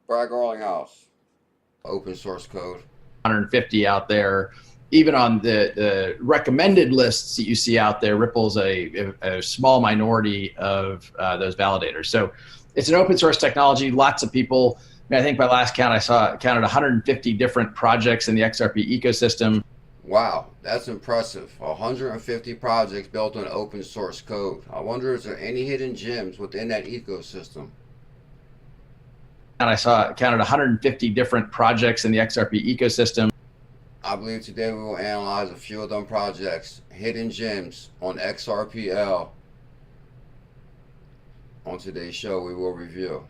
𝕝𝕚𝕟𝕠𝕨 open source code. 150 out there. Even on the recommended lists that you see out there, Ripple's a small minority of those validators. So it's an open source technology. Lots of people, I think by last count, counted 150 different projects in the XRP ecosystem. Wow, that's impressive. 150 projects built on open source code. I wonder, is there any hidden gems within that ecosystem? And I counted 150 different projects in the XRP ecosystem. I believe today we will analyze a few of them projects, hidden gems on XRPL. On today's show, we will review.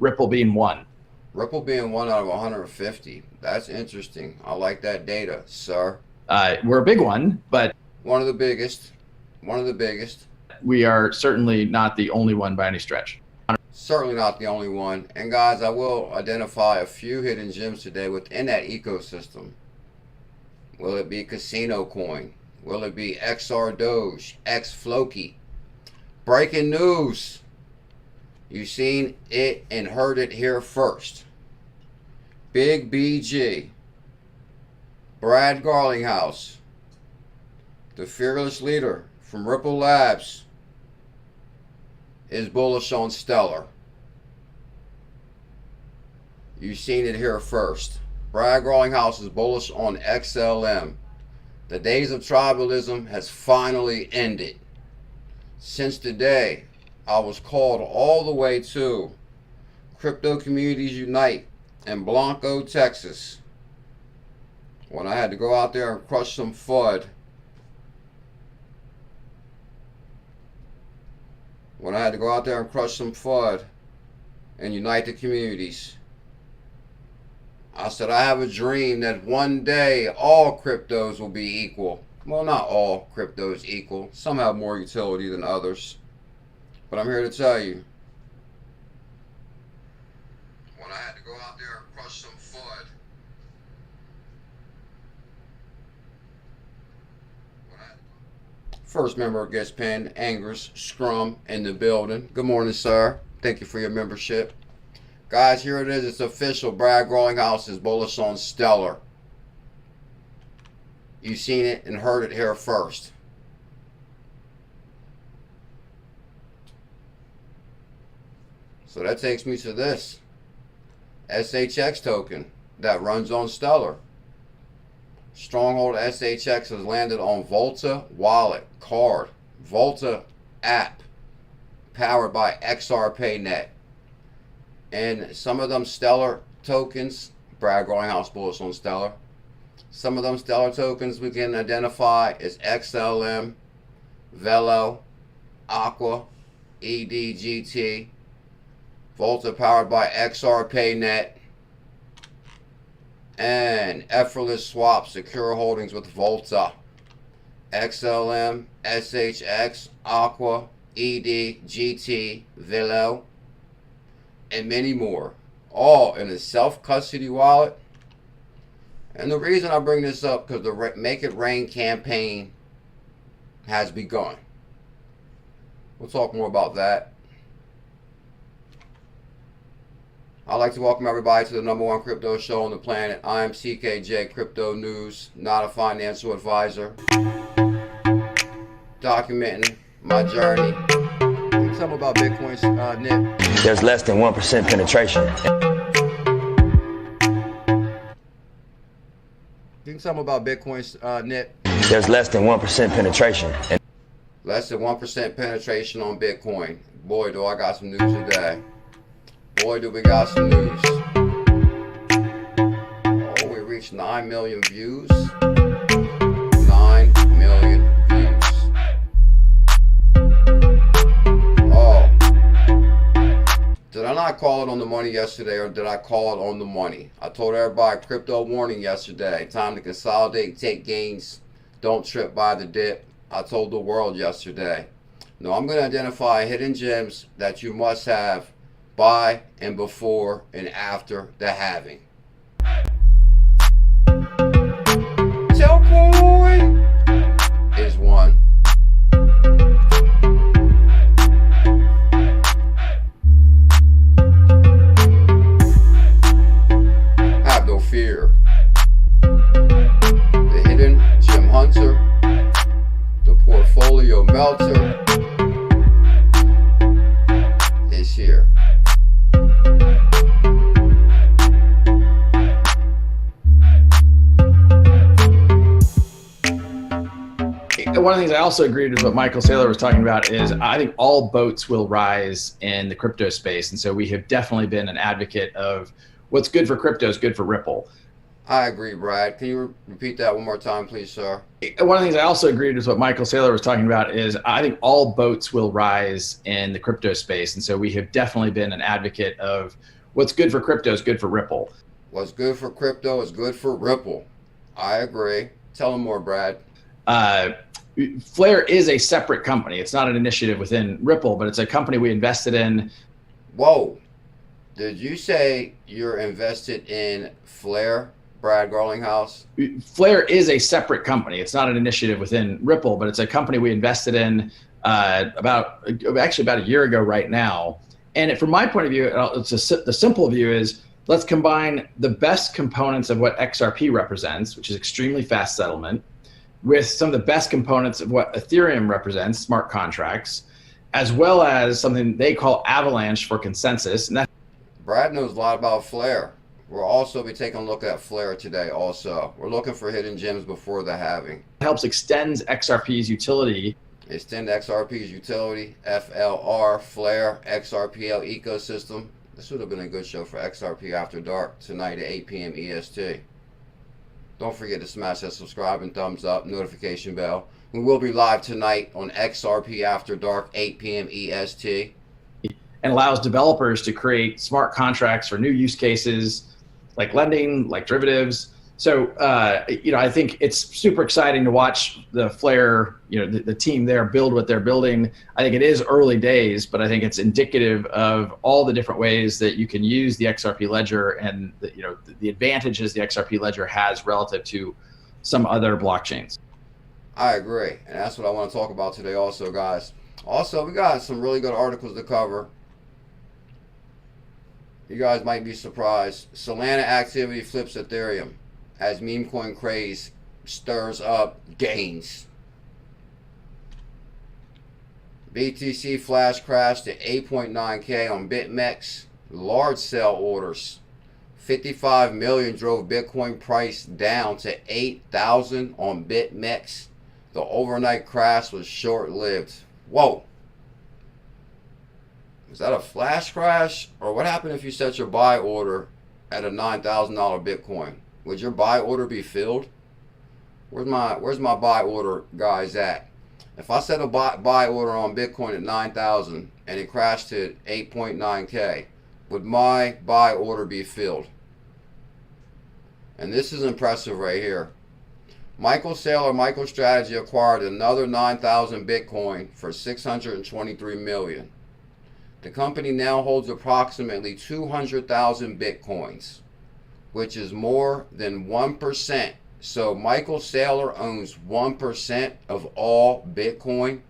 Ripple being one. Ripple being one out of 150. That's interesting. I like that data, sir. We're a big one, but one of the biggest. One of the biggest. We are certainly not the only one by any stretch. Certainly not the only one. And guys, I will identify a few hidden gems today within that ecosystem. Will it be Casino Coin? Will it be XRDoge, XFloki? Breaking news. You've seen it and heard it here first. Big BG, Brad Garlinghouse, the fearless leader from Ripple Labs, is bullish on Stellar. You've seen it here first. Brad Garlinghouse is bullish on XLM. The days of tribalism has finally ended. Since today, I was called all the way to Crypto Communities Unite in Blanco, Texas, when I had to go out there and crush some FUD. When I had to go out there and crush some FUD and unite the communities. I said, I have a dream that one day all cryptos will be equal. Well, not all cryptos equal. Some have more utility than others. But I'm here to tell you, when I had to go out there and crush some FUD, first member gets pinned, Angers, Scrum in the building. Good morning, sir. Thank you for your membership. Guys, here it is. It's official. Brad Garlinghouse is bullish on Stellar. You've seen it and heard it here first. So that takes me to this SHX token that runs on Stellar. Stronghold SHX has landed on Volta Wallet card, Volta app, powered by XRPayNet. And some of them Stellar tokens, Brad Garlinghouse bullish on Stellar. Some of them Stellar tokens we can identify as XLM, 𝕝𝕚𝕟𝕐, EDGT, Volta powered by XRPayNet, and effortless swap secure holdings with Volta, XLM, SHX, Aqua, EDGT, 𝕝𝕚𝕟, and many more, all in a self-custody wallet. And the reason I bring this up, because the Make It Rain campaign has begun. We'll talk more about that. I'd like to welcome everybody to the #1 crypto show on the planet. I am CKJ Crypto News, not a financial advisor. Documenting my journey. Can you tell me about Bitcoin's Nick? There's less than 1% penetration. Can you tell me about Bitcoin's Nick? There's less than 1% penetration. Less than 1% penetration on Bitcoin. Boy, do I got some news today. Boy, do we got some news. Oh, we reached 9 million views. 9 million views. Oh. Did I not call it on the money yesterday, or did I call it on the money? I told everybody crypto warning yesterday. Time to consolidate, take gains. Don't trip by the dip. I told the world yesterday. No, I'm going to identify hidden gems that you must have by and before and after the halving. Telcoin is one. One of the things I also agreed with what Michael Saylor was talking about is I think all boats will rise in the crypto space. And so we have definitely been an advocate of what's good for crypto is good for Ripple. I agree, Brad. Can you repeat that one more time, please, sir? One of the things I also agreed with what Michael Saylor was talking about is I think all boats will rise in the crypto space. And so we have definitely been an advocate of what's good for crypto is good for Ripple. What's good for crypto is good for Ripple. I agree. Tell them more, Brad. Flare is a separate company. It's not an initiative within Ripple, but it's a company we invested in. Whoa. Did you say you're invested in Flare, Brad Garlinghouse? Flare is a separate company. It's not an initiative within Ripple, but it's a company we invested in about a year ago right now. And from my point of view, the simple view is let's combine the best components of what XRP represents, which is extremely fast settlement, with some of the best components of what Ethereum represents, smart contracts, as well as something they call Avalanche for consensus. And that Brad knows a lot about Flare. We'll also be taking a look at Flare today also. We're looking for hidden gems before the halving. helps extends XRP's utility. Extend XRP's utility, FLR, Flare, XRPL ecosystem. This would have been a good show for XRP After Dark tonight at 8 p.m. EST. Don't forget to smash that subscribe and thumbs up, notification bell. We will be live tonight on XRP After Dark, 8 p.m. EST. And allows developers to create smart contracts for new use cases like lending, like derivatives. So, I think it's super exciting to watch the Flare, the team there build what they're building. I think it is early days, but I think it's indicative of all the different ways that you can use the XRP ledger and the advantages the XRP ledger has relative to some other blockchains. I agree, and that's what I want to talk about today also, guys. Also, we got some really good articles to cover. You guys might be surprised. Solana activity flips Ethereum as meme coin craze stirs up gains. BTC flash crash to 8.9K on BitMEX. Large sell orders. 55 million drove Bitcoin price down to 8,000 on BitMEX. The overnight crash was short-lived. Whoa. Was that a flash crash? Or what happened if you set your buy order at a $9,000 Bitcoin? Would your buy order be filled? Where's my buy order guys at? If I set a buy order on Bitcoin at 9,000 and it crashed to 8.9K, would my buy order be filled? And this is impressive right here. Michael Saylor, MicroStrategy acquired another 9,000 Bitcoin for $623 million. The company now holds approximately 200,000 Bitcoins, which is more than 1%. So Michael Saylor owns 1% of all Bitcoin,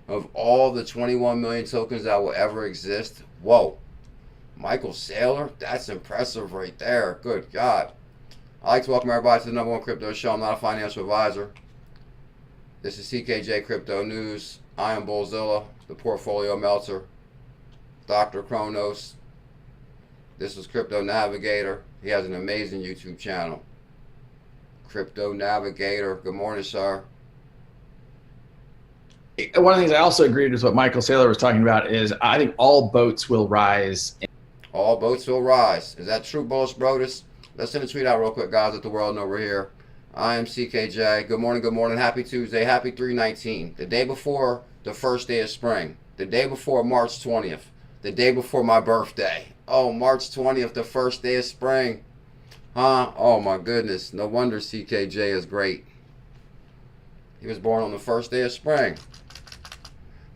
of all the 21 million tokens that will ever exist. Whoa. Michael Saylor? That's impressive right there. Good God. I'd like to welcome everybody to the #1 crypto show. I'm not a financial advisor. This is CKJ Crypto News. I am BuLLZiLLa, the portfolio melter. Dr. Kronos. This is Crypto Navigator. He has an amazing YouTube channel. Crypto Navigator. Good morning, sir. One of the things I also agreed with what Michael Saylor was talking about is I think all boats will rise. All boats will rise. Is that true, Bullish Brothers? Let's send a tweet out real quick, guys. Let the world know we're here. I am CKJ. Good morning, good morning. Happy Tuesday. Happy 3/19. The day before the first day of spring. The day before March 20th. The day before my birthday. Oh, March 20th, the first day of spring. Huh? Oh, my goodness. No wonder CKJ is great. He was born on the first day of spring.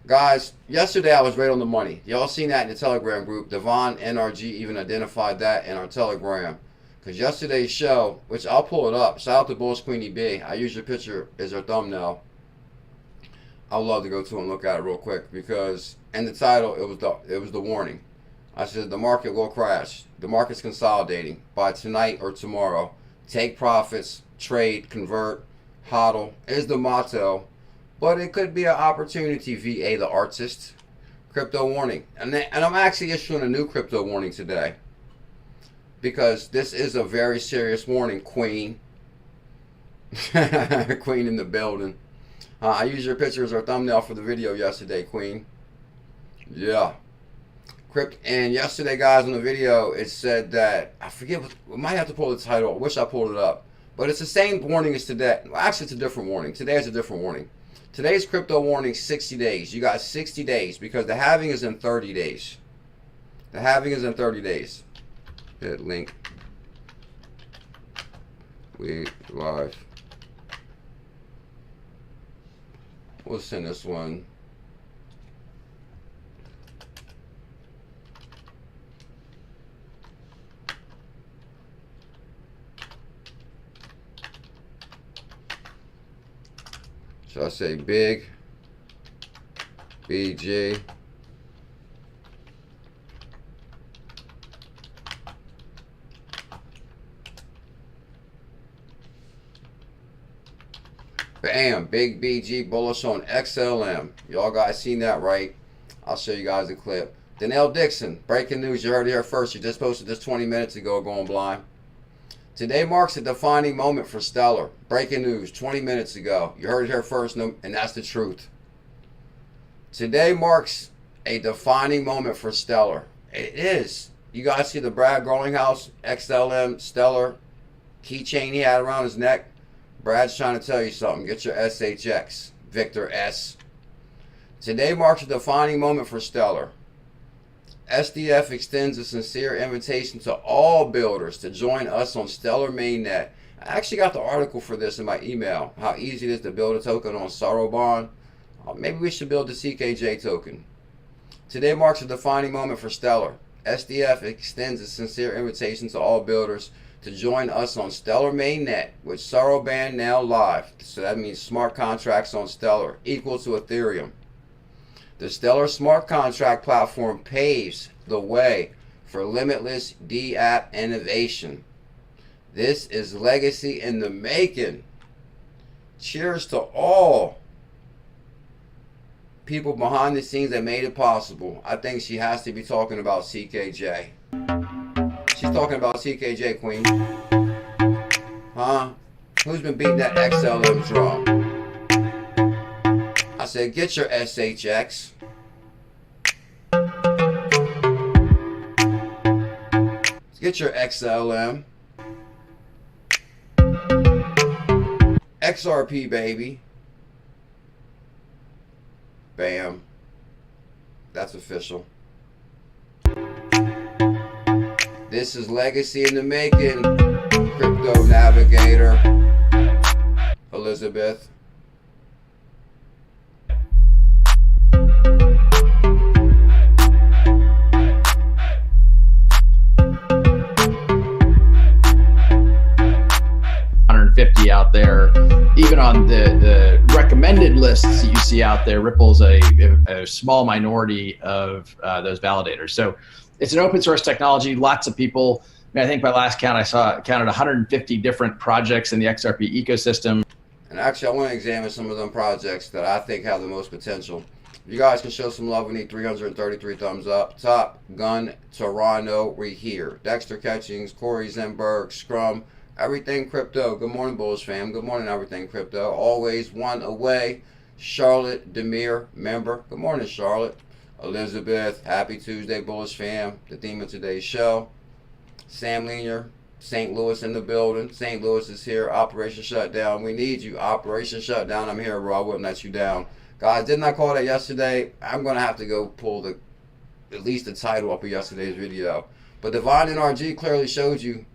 Guys, yesterday I was right on the money. Y'all seen that in the Telegram group. Devon NRG even identified that in our Telegram. Because yesterday's show, which I'll pull it up. Shout out to Bullish Queenie B. I use your picture as her thumbnail. I would love to go to and look at it real quick because in the title it was the warning. I said the market will crash. The market's consolidating by tonight or tomorrow. Take profits, trade, convert, hodl is the motto. But it could be an opportunity, VA the artist. Crypto warning. And I'm actually issuing a new crypto warning today. Because this is a very serious warning, Queen. Queen in the building. I used your picture as our thumbnail for the video yesterday, Queen. Yeah. And yesterday, guys, on the video, it said that, I forget, we might have to pull the title. I wish I pulled it up. But it's the same warning as today. Well, actually, it's a different warning. Today is a different warning. Today's crypto warning, 60 days. You got 60 days because the halving is in 30 days. The halving is in 30 days. Hit link. We live. We'll send this one. Should I say big BG? Bam, big BG bullish on XLM. Y'all guys seen that, right? I'll show you guys a clip. 𝕝𝕚𝕟𝕤𝕤, breaking news. You heard it here first. You just posted this 20 minutes ago, going blind. Today marks a defining moment for Stellar. Breaking news 20 minutes ago. You heard it here first, and that's the truth. Today marks a defining moment for Stellar. It is. You guys see the Brad Garlinghouse XLM Stellar keychain he had around his neck? Brad's trying to tell you something. Get your SHX. Victor S. Today marks a defining moment for Stellar. SDF extends a sincere invitation to all builders to join us on Stellar mainnet. I actually got the article for this in my email. How easy it is to build a token on Sorobon. Maybe we should build the CKJ token. Today marks a defining moment for Stellar. SDF extends a sincere invitation to all builders to join us on Stellar mainnet with Sorobon now live. So that means smart contracts on Stellar equal to Ethereum. The Stellar smart contract platform paves the way for limitless DApp innovation. This is legacy in the making. Cheers to all people behind the scenes that made it possible. I think she has to be talking about CKJ. She's talking about CKJ, Queen. Huh? Who's been beating that XLM drum? I said, get your SHX. Get your XLM. XRP, baby. Bam. That's official. This is legacy in the making. Crypto navigator. Elizabeth. Out there, even on the recommended lists that you see out there, Ripple's a small minority of those validators. So it's an open source technology. Lots of people. I think by last count, counted 150 different projects in the XRP ecosystem. And actually, I want to examine some of them projects that I think have the most potential. You guys can show some love. We need 333 thumbs up. Top Gun Toronto, we here. Dexter Catchings, Corey Zenberg, Scrum. Everything Crypto. Good morning, Bulls fam. Good morning, Everything Crypto. Always one away. Charlotte Demir, member. Good morning, Charlotte. Elizabeth. Happy Tuesday, Bullish fam. The theme of today's show. Sam Lenier. St. Louis in the building. St. Louis is here. Operation Shutdown. We need you. Operation Shutdown. I'm here, bro. I wouldn't let you down. Guys, didn't I call that yesterday? I'm going to have to go pull at least the title up of yesterday's video. But Devon NRG clearly showed you.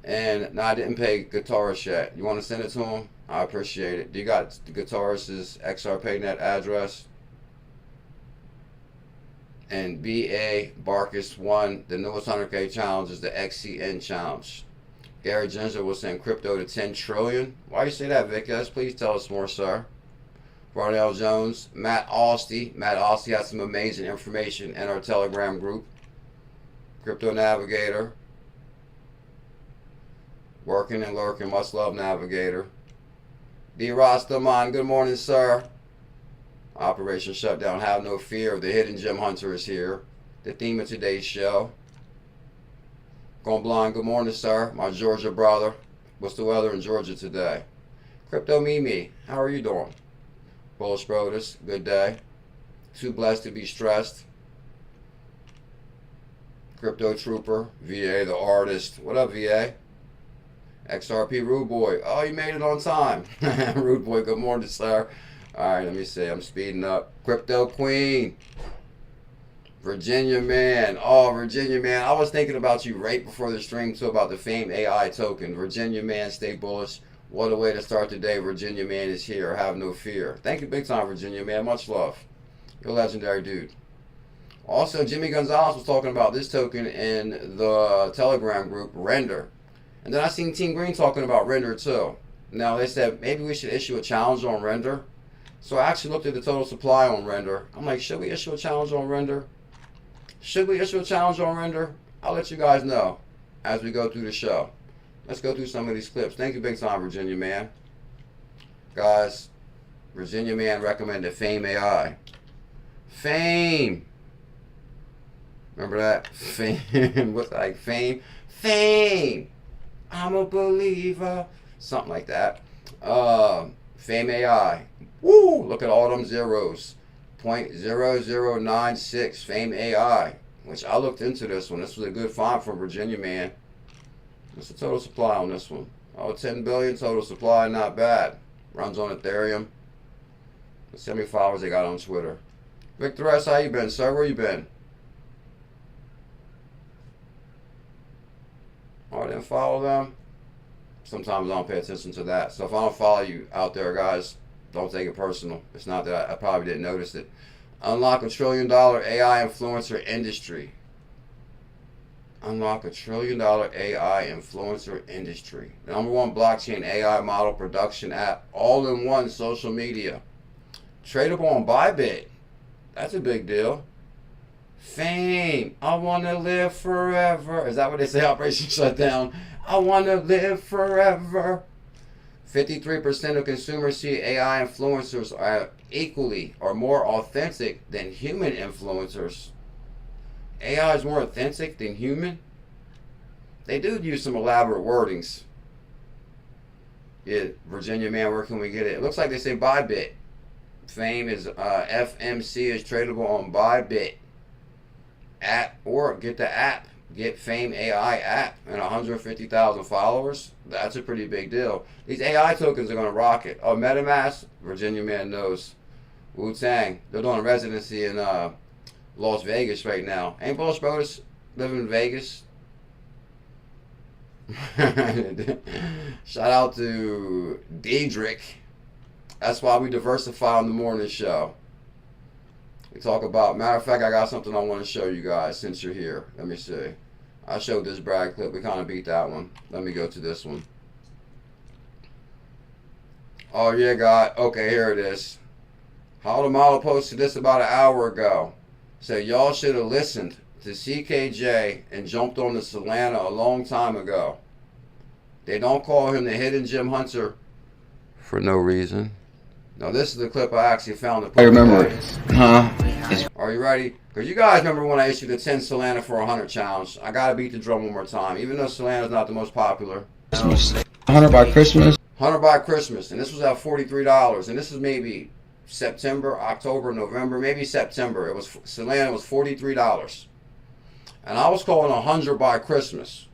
And no, I didn't pay guitarist yet. You want to send it to him? I appreciate it. Do you got the guitarist's XRPayNet address? And BA Barkus won the newest 100K challenge is the XCN challenge. Gary Ginger will send crypto to 10 trillion. Why you say that, Vickers? Please tell us more, sir. Ronell Jones, Matt Alsty. Matt Alsty has some amazing information in our Telegram group. Crypto Navigator. Working and lurking, much love, Navigator. D. Rastaman, good morning, sir. Operation Shutdown, have no fear. The hidden gem hunter is here. The theme of today's show. Going blind, good morning, sir. My Georgia brother. What's the weather in Georgia today? Crypto Mimi, how are you doing? Bullish Brothers, good day. Too blessed to be stressed. Crypto Trooper, VA the artist. What up, VA? XRP Rude Boy. Oh, you made it on time. Rude Boy, good morning, sir. Alright, let me see. I'm speeding up. Crypto Queen. Virginia Man. Oh, Virginia Man. I was thinking about you right before the stream too about the 𝕝𝕚𝕒𝕝 token. Virginia Man, stay bullish. What a way to start the day. Virginia Man is here. Have no fear. Thank you big time, Virginia Man. Much love. You're a legendary dude. Also, Jimmy Gonzalez was talking about this token in the Telegram group, Render. And then I seen Team Green talking about Render too. Now they said maybe we should issue a challenge on Render. So I actually looked at the total supply on Render. I'm like, should we issue a challenge on Render? Should we issue a challenge on Render? I'll let you guys know as we go through the show. Let's go through some of these clips. Thank you big time, Virginia Man. Guys, Virginia Man recommended 𝕝𝕝𝕒. Fame. Remember that? Fame. What's like fame? Fame. I'm a believer. Something like that. 𝕝𝕝𝕒. Woo! Look at all them zeros. 0.0096 𝕝𝕝𝕒. Which I looked into this one. This was a good find from Virginia Man. What's the total supply on this one? Oh, 10 billion total supply. Not bad. Runs on Ethereum. The semi-followers they got on Twitter. Victor S, how you been, sir? Where you been? Oh, I didn't follow them. Sometimes I don't pay attention to that. So if I don't follow you out there, guys, don't take it personal. It's not that I probably didn't notice it. Unlock $1 trillion AI influencer industry. Unlock $1 trillion AI influencer industry. #1 blockchain AI model production app. All-in-one social media. Tradable on Bybit. That's a big deal. Fame. I want to live forever. Is that what they say? Operation Shutdown. I want to live forever. 53% of consumers see AI influencers are equally or more authentic than human influencers. AI is more authentic than human? They do use some elaborate wordings. Yeah, Virginia Man, where can we get it? It looks like they say Bybit. Fame is FMC is tradable on Bybit. App, or get the app. Get 𝕝𝕝𝕒 app and 150,000 followers. That's a pretty big deal. These AI tokens are going to rock it. Oh, MetaMask, Virginia Man knows. Wu-Tang, they're doing a residency in Las Vegas right now. Ain't Bullish Brothers living in Vegas? Shout out to Diedrich. That's why we diversify on the morning show. We talk about, matter of fact, I got something I want to show you guys since you're here. Let me see. I showed this Brad clip. We kind of beat that one. Let me go to this one. Oh, yeah, God. Okay, here it is. 𝕝𝕝𝕝𝕝 posted this about an hour ago. Said, y'all should have listened to CKJ and jumped on the Solana a long time ago. They don't call him the hidden gem hunter for no reason. Now, this is the clip I actually found. I remember it. Huh? Are you ready? Because you guys remember when I issued the 10 Solana for 100 challenge. I got to beat the drum one more time. Even though Solana is not the most popular. Christmas. 100 by Christmas? 100 by Christmas. And this was at $43. And this is maybe September, October, November, maybe September. It was Solana was $43. And I was calling 100 by Christmas.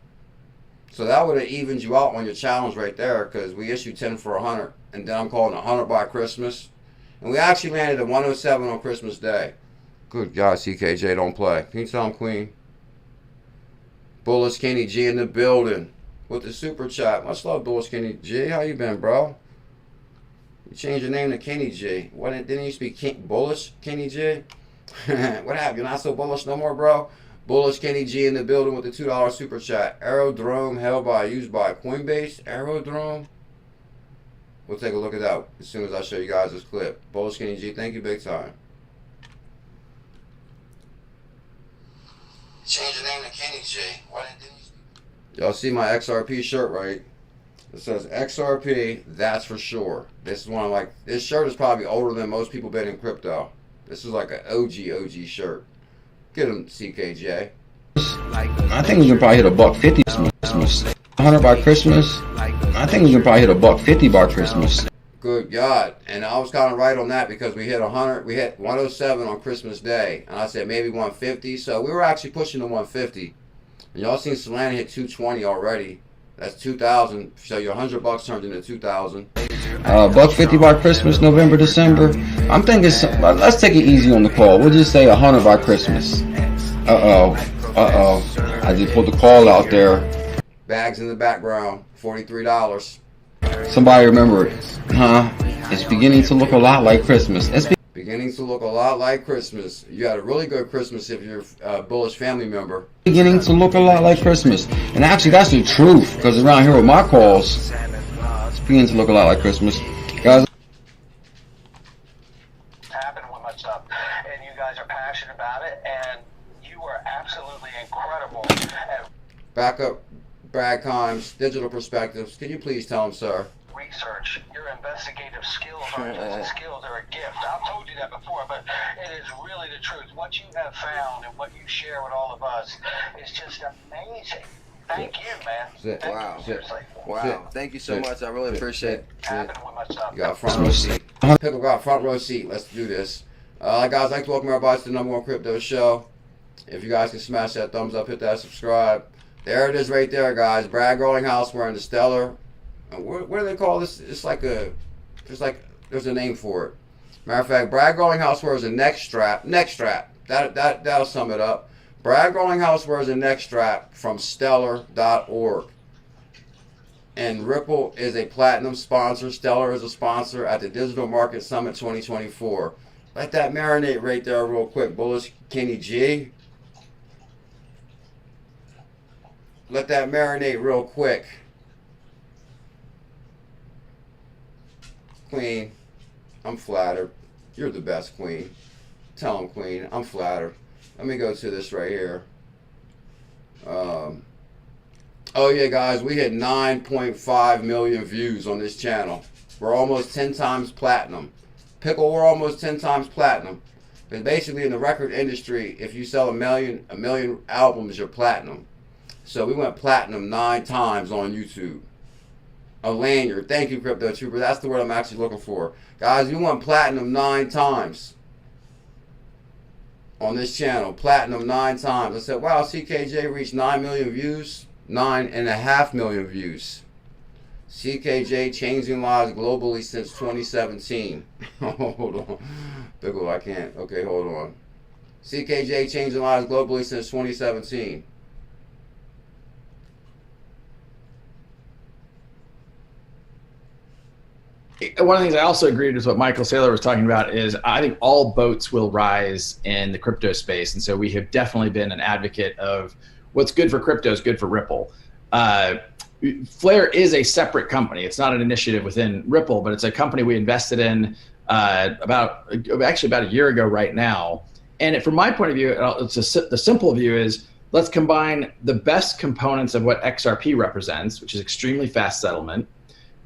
So that would have evened you out on your challenge right there, because we issued 10 for 100. And then I'm calling 100 by Christmas. And we actually landed at 107 on Christmas Day. Good God, CKJ, don't play. Can you tell him, Queen? Bullish Kenny G in the building with the super chat. Much love, Bullish Kenny G. How you been, bro? You changed your name to Kenny G. What, didn't you speak Bullish Kenny G? What happened? You're not so bullish no more, bro? Bullish Kenny G in the building with the $2 super chat. Aerodrome held by, used by Coinbase. Aerodrome. We'll take a look at that as soon as I show you guys this clip. Bullish Kenny G, thank you big time. Change your name to Kenny G. Why didn't you? Y'all see my XRP shirt, right? It says XRP, that's for sure. This is one of like, this shirt is probably older than most people been in crypto. This is like an OG shirt. Get him, CKJ. I think we can probably hit $150 Christmas. 100 by Christmas? I think we can probably hit $150 by Christmas. Good God. And I was kind of right on that because we hit 100, we hit 107 on Christmas Day. And I said maybe 150. So we were actually pushing the 150. And y'all seen Solana hit 220 already. That's 2,000. So your $100 turned into 2,000. $150 by Christmas, November, December. I'm thinking, let's take it easy on the call. We'll just say 100 by Christmas. I just put the call out there. Bags in the background, $43. Somebody remember it, huh? It's beginning to look a lot like Christmas. It's beginning to look a lot like Christmas. You had a really good Christmas if you're a Bullish family member. beginning to look a lot like Christmas. And actually, that's the truth, because around here with my calls, it's beginning to look a lot like Christmas. Guys, happened with my stuff, and you guys are passionate about it, and you are absolutely incredible at Backup, Brad Kimes, Digital Perspectives. Can you please tell him, sir? research. Your investigative skills aren't just skills, they're a gift. I've told you that before, but it is really the truth. What you have found and what you share with all of us is just amazing. Thank you, man. Sit. Thank Wow. you, seriously. Wow. Sit. Thank you so Sit. much. I really appreciate it. Happened with my stuff. You got front row seat. Pickle got front row seat. Let's do this. Guys, I'd like to welcome everybody to the #1 crypto show. If you guys can smash that thumbs up, hit that subscribe. There it is right there, guys. Brad Garlinghouse wearing the Stellar. What do they call this? It's like a, there's a name for it. Matter of fact, Brad Garlinghouse wears a neck strap. That'll sum it up. Brad Garlinghouse wears a neck strap from Stellar.org. And Ripple is a platinum sponsor. Stellar is a sponsor at the Digital Market Summit 2024. Let that marinate right there real quick. Bullish Kenny G. Let that marinate real quick. Queen, I'm flattered. You're the best, Queen. Tell him, Queen, I'm flattered. Let me go to this right here. Oh yeah, guys, we hit 9.5 million views on this channel. We're almost 10 times platinum. Pickle, we're almost 10 times platinum. Because basically in the record industry, if you sell a million albums, you're platinum. So we went platinum 9 times on YouTube. A lanyard. Thank you, Crypto Trooper. That's the word I'm actually looking for. Guys, we went platinum 9 times on this channel. Platinum 9 times. I said, wow, CKJ reached 9 million views. 9.5 million views. CKJ changing lives globally since 2017. Hold on. Pickle, I can't. Okay, hold on. CKJ changing lives globally since 2017. One of the things I also agreed with what Michael Saylor was talking about is I think all boats will rise in the crypto space. And so we have definitely been an advocate of what's good for crypto is good for Ripple. Flare is a separate company. It's not an initiative within Ripple, but it's a company we invested in about a year ago right now. And from my point of view, the simple view is let's combine the best components of what XRP represents, which is extremely fast settlement,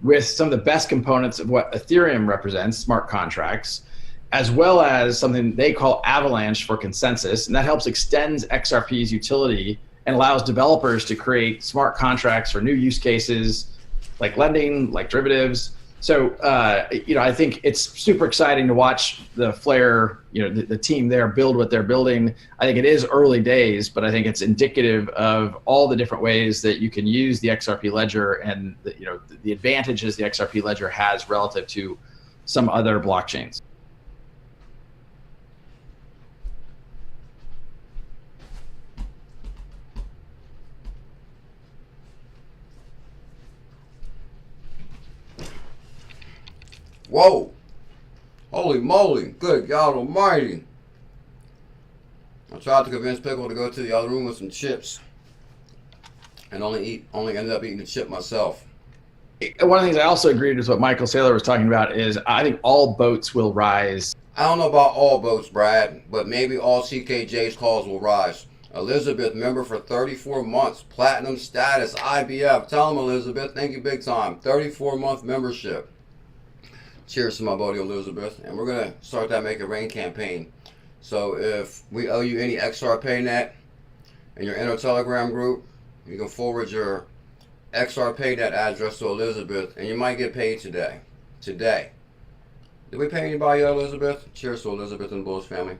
with some of the best components of what Ethereum represents, smart contracts, as well as something they call Avalanche for consensus. And that helps extends XRP's utility and allows developers to create smart contracts for new use cases like lending, like derivatives. So, I think it's super exciting to watch the Flare, the team there build what they're building. I think it is early days, but I think it's indicative of all the different ways that you can use the XRP ledger and the advantages the XRP ledger has relative to some other blockchains. Whoa. Holy moly. Good God almighty. I tried to convince Pickle to go to the other room with some chips. And only ended up eating the chip myself. One of the things I also agreed with what Michael Saylor was talking about is I think all boats will rise. I don't know about all boats, Brad, but maybe all CKJ's calls will rise. Elizabeth, member for 34 months. Platinum status, IBF. Tell him, Elizabeth. Thank you big time. 34-month membership. Cheers to my buddy Elizabeth, and we're gonna start that Make It Rain campaign. So if we owe you any XRPayNet in your inner Telegram group, you can forward your XRPayNet address to Elizabeth, and you might get paid today. today. Did we pay anybody yet, Elizabeth? Cheers to Elizabeth and the Bulls family.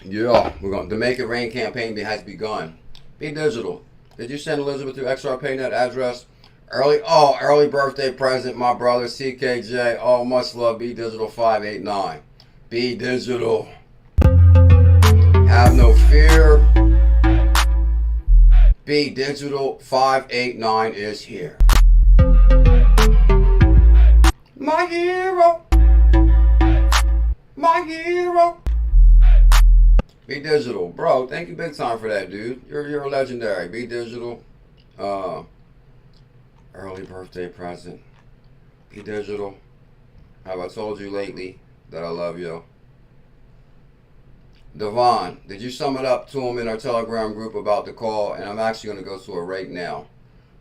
Yeah, the Make It Rain campaign has begun. 𝕝𝕚𝕟𝕤𝕤. Did you send Elizabeth your XRPayNet address? Early birthday present, my brother CKJ. Oh, much love, 𝕝𝕚𝕟𝕤589. 𝕝𝕚𝕟𝕤. Have no fear. 𝕝𝕚𝕟𝕤589 is here. My hero. My hero. 𝕝𝕚𝕟𝕤. Bro, thank you big time for that, dude. You're a legendary. 𝕝𝕚𝕟𝕤. Early birthday present. 𝕝𝕚𝕟𝕤. Have I told you lately that I love you? Devon, did you sum it up to him in our Telegram group about the call? And I'm actually going to go to it right now.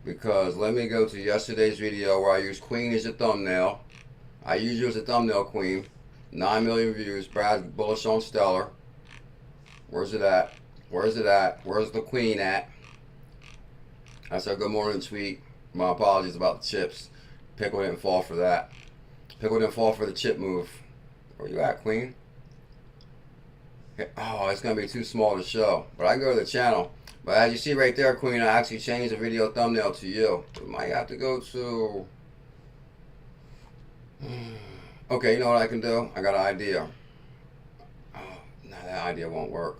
Because let me go to yesterday's video where I used Queen as a thumbnail. I used you as a thumbnail, Queen. 9 million views. Brad bullish on Stellar. Where's it at? Where's it at? Where's the Queen at? I said good morning tweet. My apologies about the chips. Pickle didn't fall for that. Pickle didn't fall for the chip move. Where you at, Queen? Oh, it's going to be too small to show. But I can go to the channel. But as you see right there, Queen, I actually changed the video thumbnail to you. We might have to go to... Okay, you know what I can do? I got an idea. Oh, no, that idea won't work.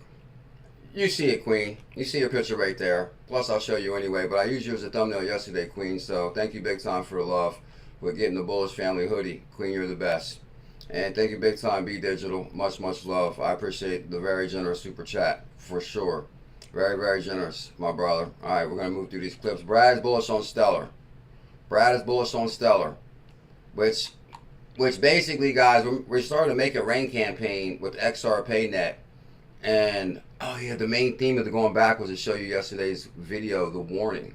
You see it, Queen. You see your picture right there. Plus, I'll show you anyway. But I used you as a thumbnail yesterday, Queen. So thank you big time for the love. We're getting the Bullish family hoodie. Queen, you're the best. And thank you big time, 𝕝𝕚𝕟𝕤. Much, much love. I appreciate the very generous super chat, for sure. Very, very generous, my brother. All right, we're going to move through these clips. Brad is bullish on Stellar. Brad is bullish on Stellar. Which basically, guys, we're starting to make a rain campaign with XRPayNet. And, oh yeah, the main theme of the going back was to show you yesterday's video, the warning.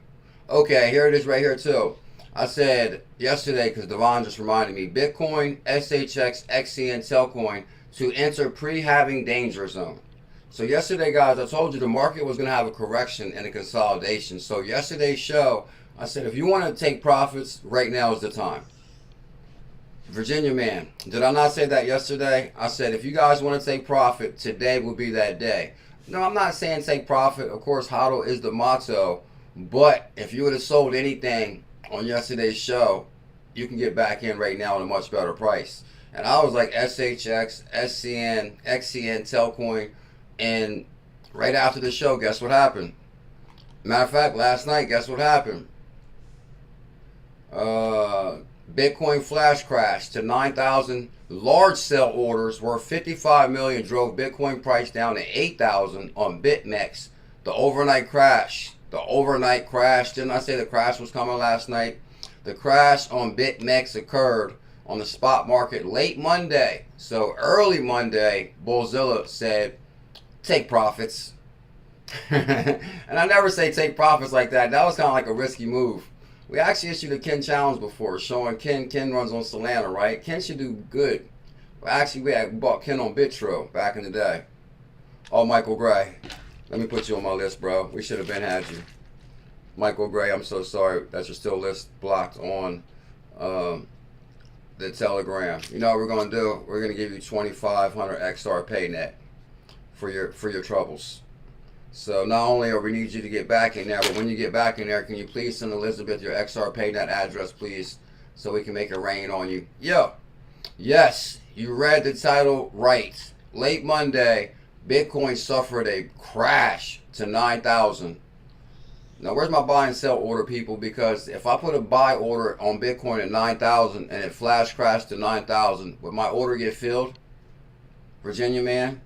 Okay, here it is right here, too. I said yesterday, because Devon just reminded me, Bitcoin, SHX, XCN, Telcoin to enter pre-halving danger zone. So yesterday, guys, I told you the market was going to have a correction and a consolidation. So yesterday's show, I said, if you want to take profits, right now is the time. Virginia man, did I not say that yesterday? I said, if you guys want to take profit, today will be that day. No, I'm not saying take profit. Of course, HODL is the motto. But if you would have sold anything on yesterday's show, you can get back in right now at a much better price. And I was like SHX, SCN, XCN, Telcoin, and right after the show, guess what happened? Matter of fact, last night, guess what happened? Bitcoin flash crash to 9,000. Large sell orders worth 55 million drove Bitcoin price down to 8,000 on BitMEX. The overnight crash. The overnight crash. Didn't I say the crash was coming last night? The crash on BitMEX occurred on the spot market late Monday. So early Monday, Bullzilla said, take profits. And I never say take profits like that. That was kind of like a risky move. We actually issued a Ken challenge before, showing Ken runs on Solana, right? Ken should do good. Well, actually, we had bought Ken on 𝕝𝕚𝕟𝕤 back in the day. Oh, Michael Gray. Let me put you on my list, bro. We should have been had you. Michael Gray, I'm so sorry that you're still blocked on the Telegram. You know what we're going to do? We're going to give you 2,500 XRPayNet for your troubles. So not only are we need you to get back in there, but when you get back in there, can you please send Elizabeth your XRPayNet address, please, so we can make it rain on you. Yo, yes, you read the title right. Late Monday, Bitcoin suffered a crash to 9,000. Now, where's my buy and sell order, people? Because if I put a buy order on Bitcoin at 9,000 and it flash crashed to 9,000, would my order get filled? Virginia man?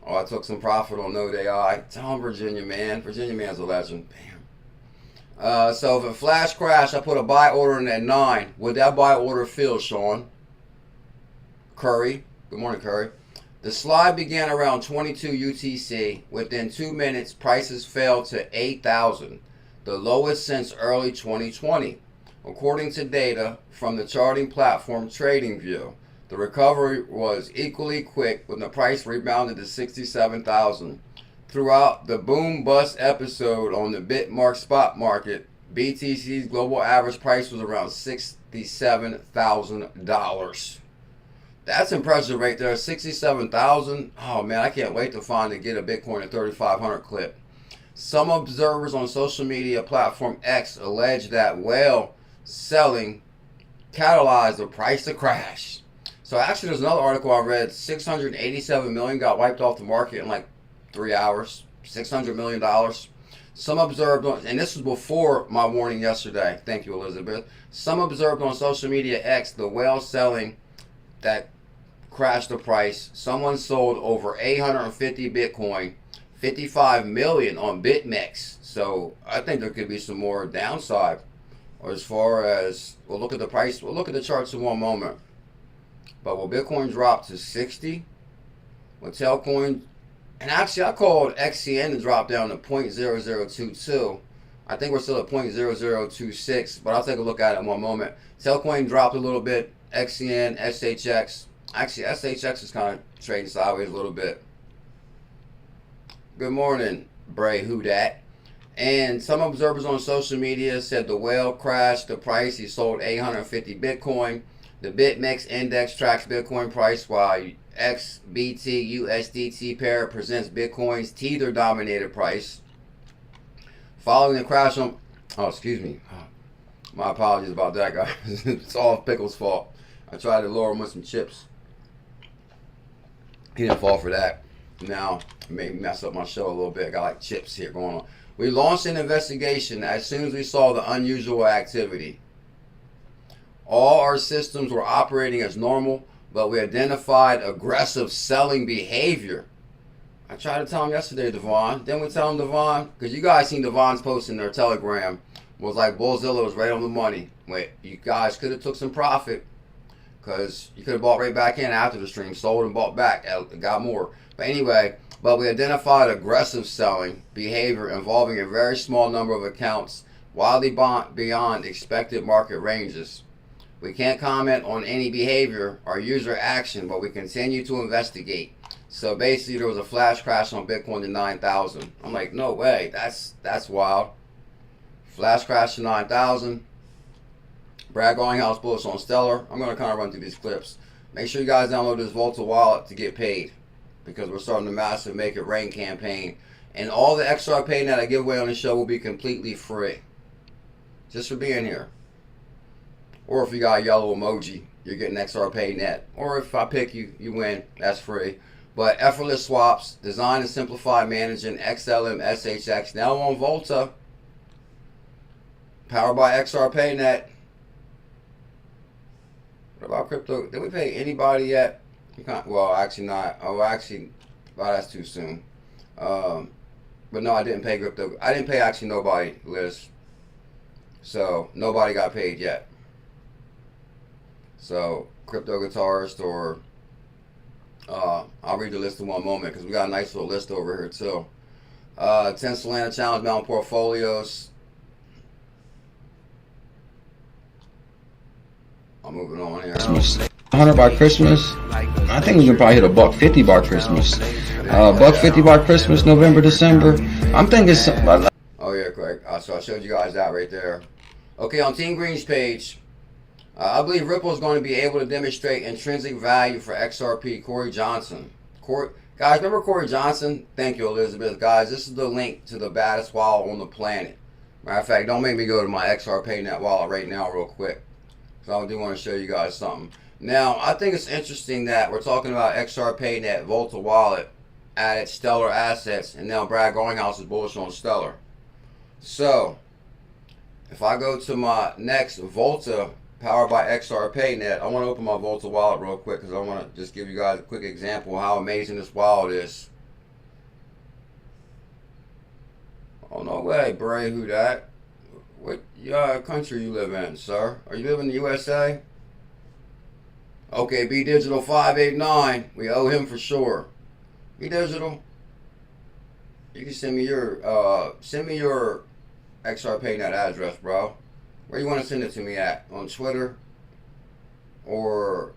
Oh, I took some profit on 𝕝𝕚𝕟𝕤. Tell him Virginia man. Virginia man's a legend. Bam. So if a flash crash, I put a buy order in at 9. Would that buy order fill, Sean? Curry. Good morning, Curry. The slide began around 22 UTC. Within 2 minutes, prices fell to 8,000, the lowest since early 2020. According to data from the charting platform TradingView, the recovery was equally quick when the price rebounded to 67,000. Throughout the boom bust episode on the BitMEX spot market, BTC's global average price was around $67,000. That's impressive right there. 67,000. Oh man, I can't wait to find and get a Bitcoin at 3,500 clip. Some observers on social media platform X allege that whale selling catalyzed the price to crash. So actually, there's another article I read. 687 million got wiped off the market in like 3 hours. $600 million. Some observed, and this was before my warning yesterday. Thank you, Elizabeth. Some observed on social media X the whale selling that crashed the price. Someone sold over 850 Bitcoin, 55 million on BitMEX. So I think there could be some more downside. Or as far as, we'll look at the price, we'll look at the charts in one moment. But will Bitcoin drop to 60? Will Telcoin, and actually I called XCN to drop down to 0.0022. I think we're still at 0.0026, but I'll take a look at it in one moment. Telcoin dropped a little bit. XCN, SHX. Actually, SHX is kind of trading sideways a little bit. Good morning, 𝕝𝕚𝕟𝕤𝕤. And some observers on social media said the whale crashed the price. He sold 850 Bitcoin. The BitMEX index tracks Bitcoin price while XBT USDT pair presents Bitcoin's Tether dominated price. Following the crash on, oh excuse me, my apologies about that, guys. It's all Pickle's fault. I tried to lure him with some chips. He didn't fall for that. Now it made me mess up my show a little bit. I got like chips here going on. We launched an investigation as soon as we saw the unusual activity. All our systems were operating as normal, but we identified aggressive selling behavior. I tried to tell him yesterday, Devon. Didn't we tell him, Devon? Because you guys seen Devon's post in their Telegram. Was like BuLLZiLLa was right on the money. Wait, you guys could have took some profit because you could have bought right back in after the stream, sold and bought back, got more. But anyway, but we identified aggressive selling behavior involving a very small number of accounts, wildly beyond expected market ranges. We can't comment on any behavior or user action, but we continue to investigate. So basically, there was a flash crash on Bitcoin to 9,000. I'm like, no way, that's wild. Flash crash to 9,000. Brad Garlinghouse bullish on Stellar. I'm going to kind of run through these clips. Make sure you guys download this Volta wallet to get paid, because we're starting the massive Make It Rain campaign. And all the XRPayNet I give away on the show will be completely free. Just for being here. Or if you got a yellow emoji, you're getting XRPayNet. Or if I pick you, you win. That's free. But effortless swaps, designed and simplified managing XLM SHX, now on Volta. Powered by XRPayNet. What about crypto? Did we pay anybody yet? Well, actually not. Oh, actually, well, that's too soon. But no, I didn't pay crypto. I didn't pay actually nobody, Liz. So nobody got paid yet. So crypto guitarist, or I'll read the list in one moment because we got a nice little list over here too. 10 Solana challenge mountain portfolios. I'm moving on here. 100 by Christmas. I think we can probably hit a $150 by Christmas. $150 by Christmas, November, December. I'm thinking something. Oh yeah, correct. So I showed you guys that right there. Okay, on Team Green's page, I believe Ripple is going to be able to demonstrate intrinsic value for XRP. Corey Johnson. Guys, remember Corey Johnson? Thank you, Elizabeth. Guys, this is the link to the baddest wallet on the planet. Matter of fact, don't make me go to my XRPayNet wallet right now real quick. So I do want to show you guys something. Now, I think it's interesting that we're talking about XRPayNet, Volta Wallet, added Stellar assets, and now Brad Garlinghouse is bullish on Stellar. So, if I go to my next Volta, powered by XRPayNet, I want to open my Volta wallet real quick because I want to just give you guys a quick example of how amazing this wallet is. Oh, no way, 𝕝𝕚𝕟𝕤𝕤. What country you live in, sir? Are you living in the USA? Okay, BDigital589. We owe him for sure. BDigital, you can send me your XRPayNet address, bro. Where you want to send it to me at? On Twitter? Or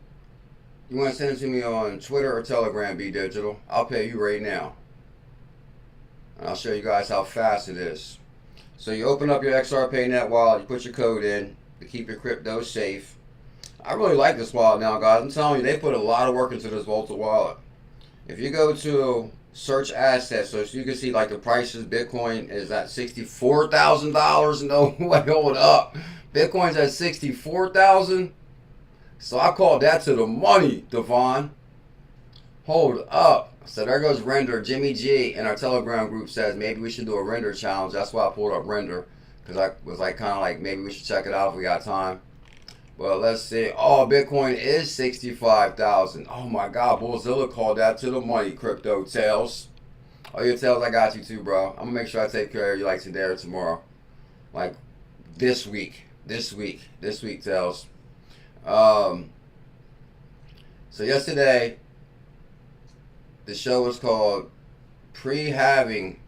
you want to send it to me on Twitter or Telegram, BDigital? I'll pay you right now. And I'll show you guys how fast it is. So you open up your XRPayNet wallet, you put your code in to keep your crypto safe. I really like this wallet now, guys. I'm telling you, they put a lot of work into this Volta wallet. If you go to search assets, so you can see like the prices, Bitcoin is at $64,000. No way, hold up. Bitcoin's at $64,000. So I called that to the money, Devon. Hold up. So there goes Render. Jimmy G in our Telegram group says maybe we should do a Render challenge. That's why I pulled up Render, because I was like kind of like maybe we should check it out if we got time. Well, let's see. Oh, Bitcoin is 65,000. Oh my God, BuLLZiLLa called that to the money. Crypto Tails. Oh, your Tails, I got you too, bro. I'm gonna make sure I take care of you like today or tomorrow, like this week, Tails. So yesterday, the show was called Pre-Halving.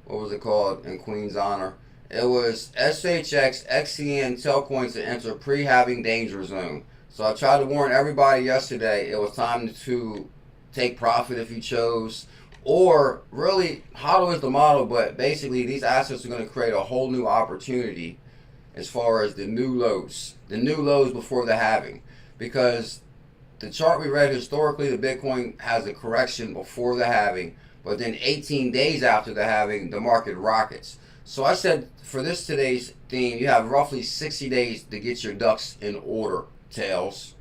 What was it called in Queen's honor? It was SHX, XCN, Telcoin to enter pre-halving danger zone. So I tried to warn everybody yesterday it was time to take profit if you chose. Or really, HODL is the model, but basically these assets are going to create a whole new opportunity as far as the new lows. The new lows before the halving. Because the chart we read historically, the Bitcoin has a correction before the halving. But then 18 days after the halving, the market rockets. So I said for today's theme, you have roughly 60 days to get your ducks in order, Tails.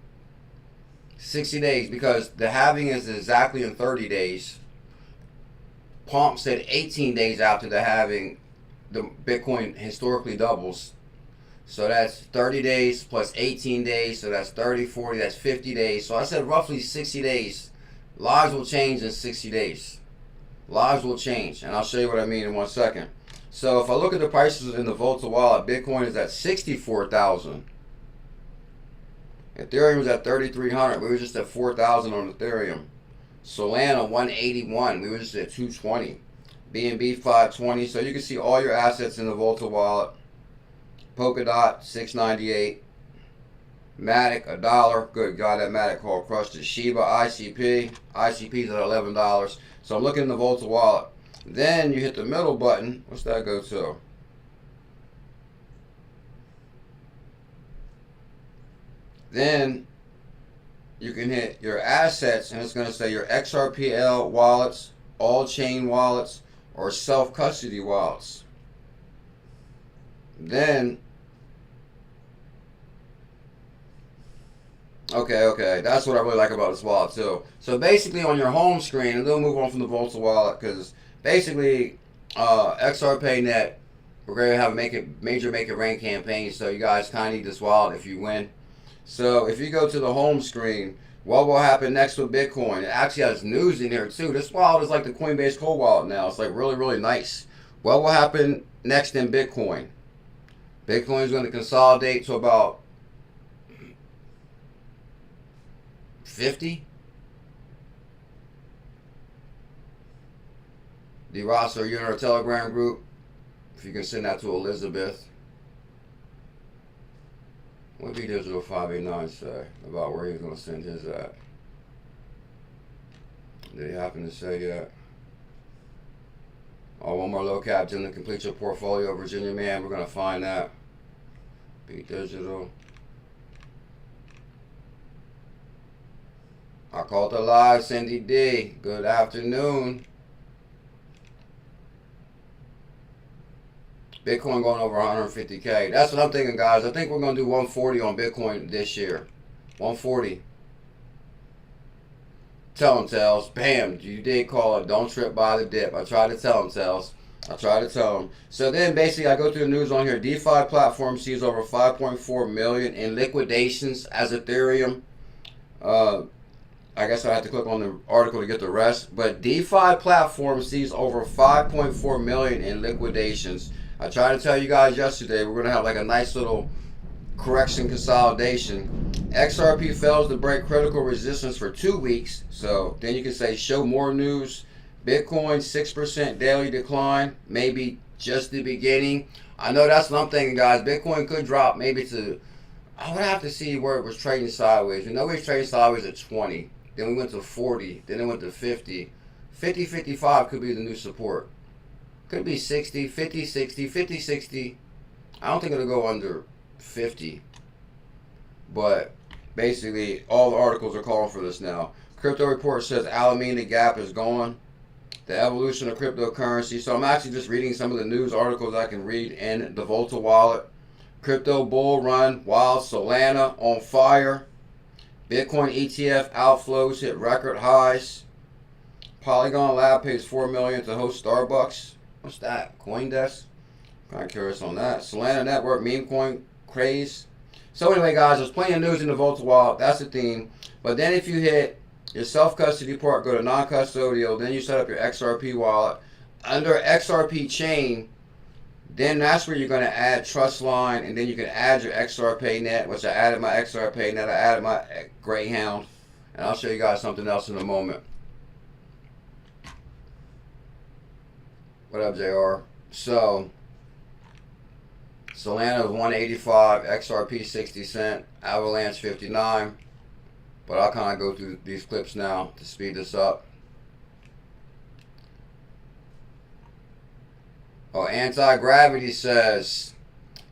60 days, because the halving is exactly in 30 days. Pomp said 18 days after the halving, the Bitcoin historically doubles. So that's 30 days plus 18 days, so that's 30, 40, that's 50 days. So I said roughly 60 days. Lives will change in 60 days. Lives will change, and I'll show you what I mean in 1 second. So if I look at the prices in the Volta wallet, Bitcoin is at 64,000. Ethereum was at 3,300. We were just at 4,000 on Ethereum. Solana 181. We were just at 220. BNB 520. So you can see all your assets in the Volta wallet. Polkadot 698. Matic $1. Good God, that Matic call crushed it. Shiba ICP. ICP's at $11. So I'm looking in the Volta wallet. Then you hit the middle button. What's that go to? Then you can hit your assets, and it's going to say your XRPL wallets, all chain wallets, or self-custody wallets. Then, okay, that's what I really like about this wallet too. So basically on your home screen, and then we'll move on from the Volta wallet, because basically, XRPayNet, we're going to have a major Make It Rain campaign, so you guys kind of need this wallet if you win. So if you go to the home screen, what will happen next with Bitcoin? It actually has news in here too. This wallet is like the Coinbase Cold Wallet now. It's like really, really nice. What will happen next in Bitcoin? Bitcoin is going to consolidate to about 50. D-Ross, are you in our Telegram group? If you can send that to Elizabeth. What did 𝕝𝕚𝕟𝕜𝕤 say about where he's going to send his at? Did he happen to say yet? Oh, one more low cap, Jim, to complete your portfolio, Virginia man. We're going to find that. Be digital. I called the live, Cindy D. Good afternoon. Bitcoin going over 150K. That's what I'm thinking, guys. I think we're going to do 140 on Bitcoin this year. 140. Tell him, Tails. Bam. You did call it. Don't trip by the dip. I tried to tell him, Tails. I tried to tell him. So then basically I go through the news on here. DeFi platform sees over 5.4 million in liquidations as Ethereum. I guess I have to click on the article to get the rest. But DeFi platform sees over 5.4 million in liquidations. I tried to tell you guys yesterday we're going to have like a nice little correction consolidation. XRP fails to break critical resistance for 2 weeks. So then you can say show more news. Bitcoin 6% daily decline. Maybe just the beginning. I know that's what I'm thinking, guys. Bitcoin could drop maybe to, I would have to see where it was trading sideways. We know we was trading sideways at 20. Then we went to 40. Then it went to 50. 50, 55 could be the new support. Could be 60, 50, 60, 50, 60. I don't think it'll go under 50. But basically, all the articles are calling for this now. Crypto report says Alameda Gap is gone. The evolution of cryptocurrency. So I'm actually just reading some of the news articles I can read in the Volta wallet. Crypto bull run wild. Solana on fire. Bitcoin ETF outflows hit record highs. Polygon Lab pays $4 million to host Starbucks. What's that? CoinDesk? Kind of curious on that. Solana network meme coin craze. So anyway, guys, there's plenty of news in the Volta wallet. That's the theme. But then if you hit your self-custody part, go to non-custodial, then you set up your XRP wallet. Under XRP chain, then that's where you're going to add trustline, and then you can add your XRPayNet, which I added my XRPayNet, I added my Greyhound, and I'll show you guys something else in a moment. What up, JR? So, Solana was 185, XRP 60 cent, Avalanche 59. But I'll kind of go through these clips now to speed this up. Oh, Anti-Gravity says,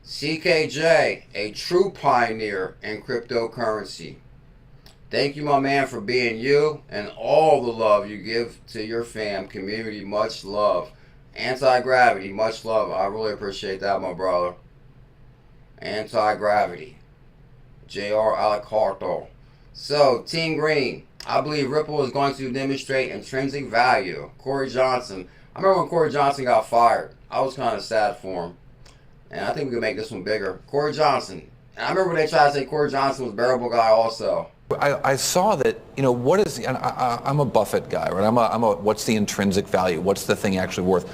CKJ, a true pioneer in cryptocurrency. Thank you, my man, for being you and all the love you give to your fam community. Much love. Anti-Gravity, much love. I really appreciate that, my brother. Anti-Gravity. JR Alacarto. So, Team Green, I believe Ripple is going to demonstrate intrinsic value. Corey Johnson. I remember when Corey Johnson got fired. I was kind of sad for him. And I think we can make this one bigger. Corey Johnson. And I remember when they tried to say Corey Johnson was a bearable guy also. I saw that, you know, what is, and I'm a Buffett guy, right? I'm a what's the intrinsic value? What's the thing actually worth?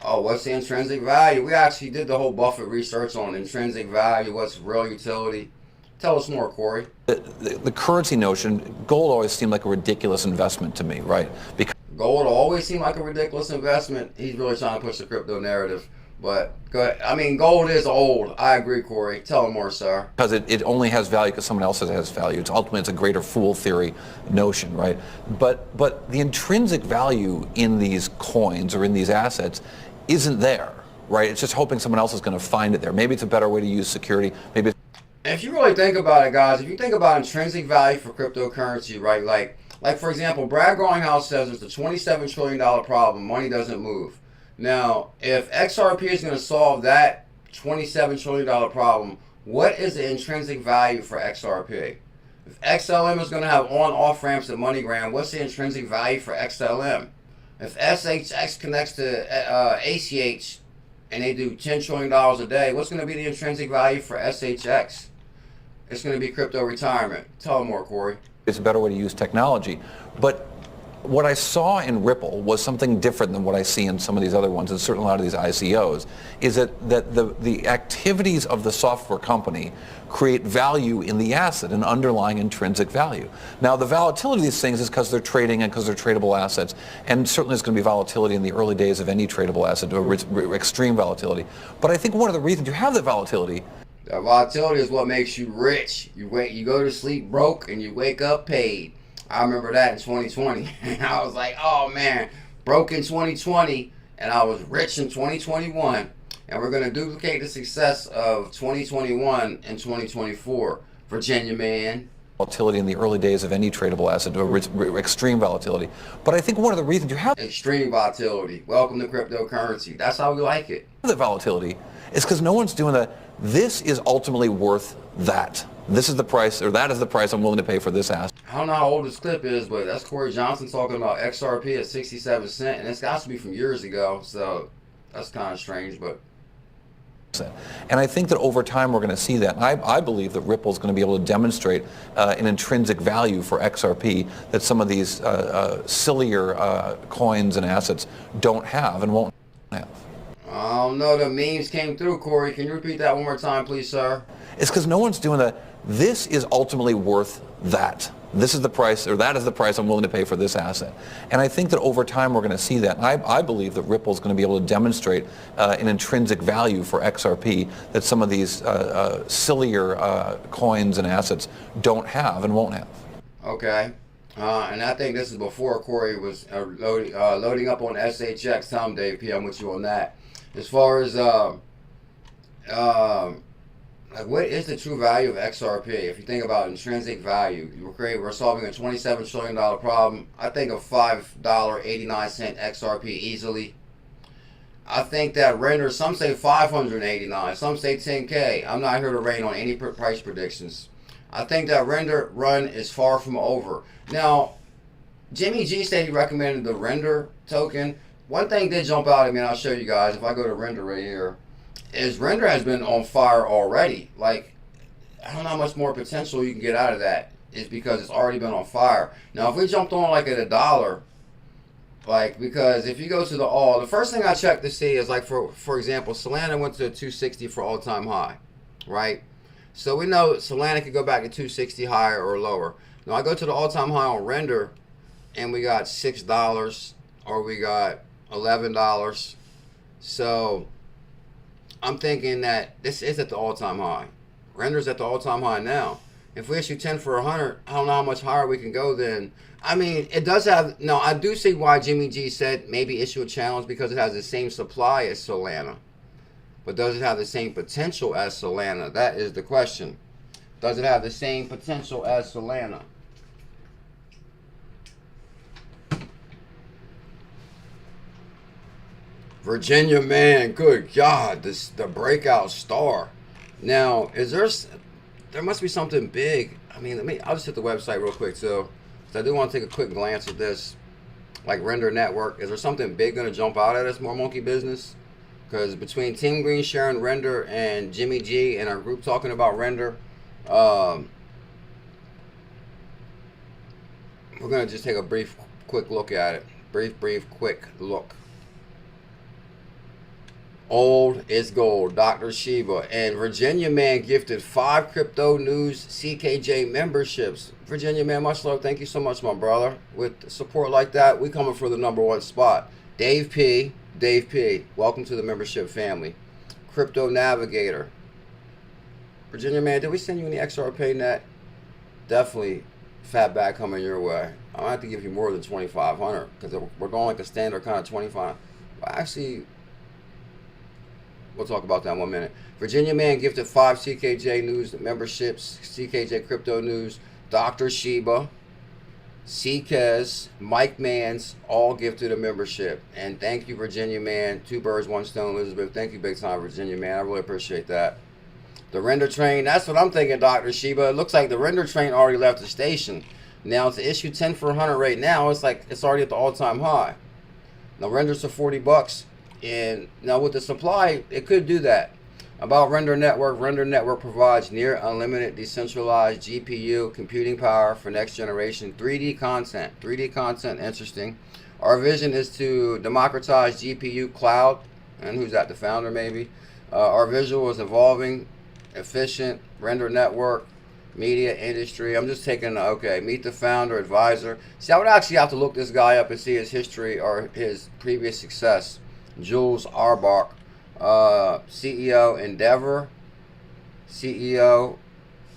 Oh, what's the intrinsic value? We actually did the whole Buffett research on intrinsic value. What's real utility? Tell us more, Corey. The currency notion, gold always seemed like a ridiculous investment to me, right? Because gold always seemed like a ridiculous investment. He's really trying to push the crypto narrative. But, go ahead. I mean, gold is old. I agree, Corey. Tell him more, sir. Because it only has value because someone else has value. Ultimately, it's a greater fool theory notion, right? But the intrinsic value in these coins or in these assets isn't there, right? It's just hoping someone else is going to find it there. Maybe it's a better way to use security. Maybe it's if you really think about it, guys, if you think about intrinsic value for cryptocurrency, right, like for example, Brad Garlinghouse says it's a $27 trillion problem. Money doesn't move. Now, if XRP is going to solve that $27 trillion problem, what is the intrinsic value for XRP? If XLM is going to have on-off ramps at MoneyGram, what's the intrinsic value for XLM? If SHX connects to ACH and they do $10 trillion a day, what's going to be the intrinsic value for SHX? It's going to be crypto retirement. Tell them more, Corey. it's a better way to use technology. But what I saw in Ripple was something different than what I see in some of these other ones, and certainly a lot of these ICOs, is that the activities of the software company create value in the asset, an underlying intrinsic value. Now, the volatility of these things is because they're trading and because they're tradable assets, and certainly there's going to be volatility in the early days of any tradable asset, or extreme volatility. But I think one of the reasons you have the volatility is what makes you rich. You go to sleep broke and you wake up paid. I remember that in 2020. And I was like, oh man, broke in 2020 and I was rich in 2021. And we're going to duplicate the success of 2021 and 2024. Virginia man. Volatility in the early days of any tradable asset, or extreme volatility. But I think one of the reasons you have extreme volatility. Welcome to cryptocurrency. That's how we like it. The volatility is because no one's doing that. This is ultimately worth that. This is the price, or that is the price I'm willing to pay for this asset. I don't know how old this clip is, but that's Corey Johnson talking about XRP at 67 cents, and it's got to be from years ago, so that's kind of strange, but. And I think that over time we're going to see that. I believe that Ripple is going to be able to demonstrate an intrinsic value for XRP that some of these sillier coins and assets don't have and won't have. I don't know, the memes came through, Corey. Can you repeat that one more time, please, sir? It's because no one's doing that. This is ultimately worth that. This is the price, or that is the price I'm willing to pay for this asset. And I think that over time we're going to see that. I believe that Ripple is going to be able to demonstrate an intrinsic value for XRP that some of these sillier coins and assets don't have and won't have. Okay. And I think this is before Corey was loading up on SHX. Tell him, Dave P, I'm with you on that. As far as like what is the true value of XRP? If you think about intrinsic value, we're solving a $27 trillion problem. I think of $5.89 XRP easily. I think that renders, some say 589, some say 10K. I'm not here to rain on any price predictions. I think that render run is far from over. Now, Jimmy G said he recommended the render token. One thing did jump out at me, and I'll show you guys. If I go to render right here, is render has been on fire already. Like, I don't know how much more potential you can get out of that. It's because it's already been on fire. Now, if we jumped on like at $1, like, because if you go to the first thing I check to see is like, for example, Solana went to 260 for all-time high, right? So we know Solana could go back to 260 higher or lower. Now I go to the all-time high on render, and we got $6 or we got $11. So I'm thinking that this is at the all-time high. Render's at the all-time high now. If we issue 10 for 100, I don't know how much higher we can go then. I mean, it does have, no, I do see why Jimmy G said maybe issue a challenge, because it has the same supply as Solana. But does it have the same potential as Solana? That is the question. Does it have the same potential as Solana? Virginia man, good God, the breakout star. Now, there must be something big. I mean, I'll just hit the website real quick too. So I do want to take a quick glance at this, like Render Network. Is there something big going to jump out at us, more monkey business? Because between Team Green sharing Render and Jimmy G and our group talking about Render, we're going to just take a quick look at it. Quick look. Old is gold. Dr. Sheba and Virginia man gifted 5 Crypto News CKJ memberships. Virginia man, much love. Thank you so much, my brother. With support like that, we coming for the #1 spot. Dave P, welcome to the membership family. Crypto Navigator. Virginia man, did we send you any XRPayNet? Definitely fat back coming your way. I'm gonna have to give you more than 2,500 because we're going like a standard kind of 25. Well, actually, we'll talk about that in 1 minute. Virginia man gifted 5 CKJ News memberships. CKJ Crypto News. Dr. Sheba, CKez, Mike Mans, all gifted a membership. And thank you, Virginia man. 2 birds, 1 stone, Elizabeth. Thank you big time, Virginia man. I really appreciate that. The render train, that's what I'm thinking, Dr. Sheba. It looks like the render train already left the station. Now to issue 10 for 100 right now, it's like it's already at the all-time high. Now renders are $40. And now with the supply, it could do that. About Render Network provides near unlimited decentralized GPU computing power for next generation 3D content. 3D content, interesting. Our vision is to democratize GPU cloud. And who's that? The founder, maybe. Our visual is evolving, efficient, Render Network, media industry. I'm just taking, okay, meet the founder, advisor. See, I would actually have to look this guy up and see his history or his previous success. Jules Arbach, CEO Endeavor, CEO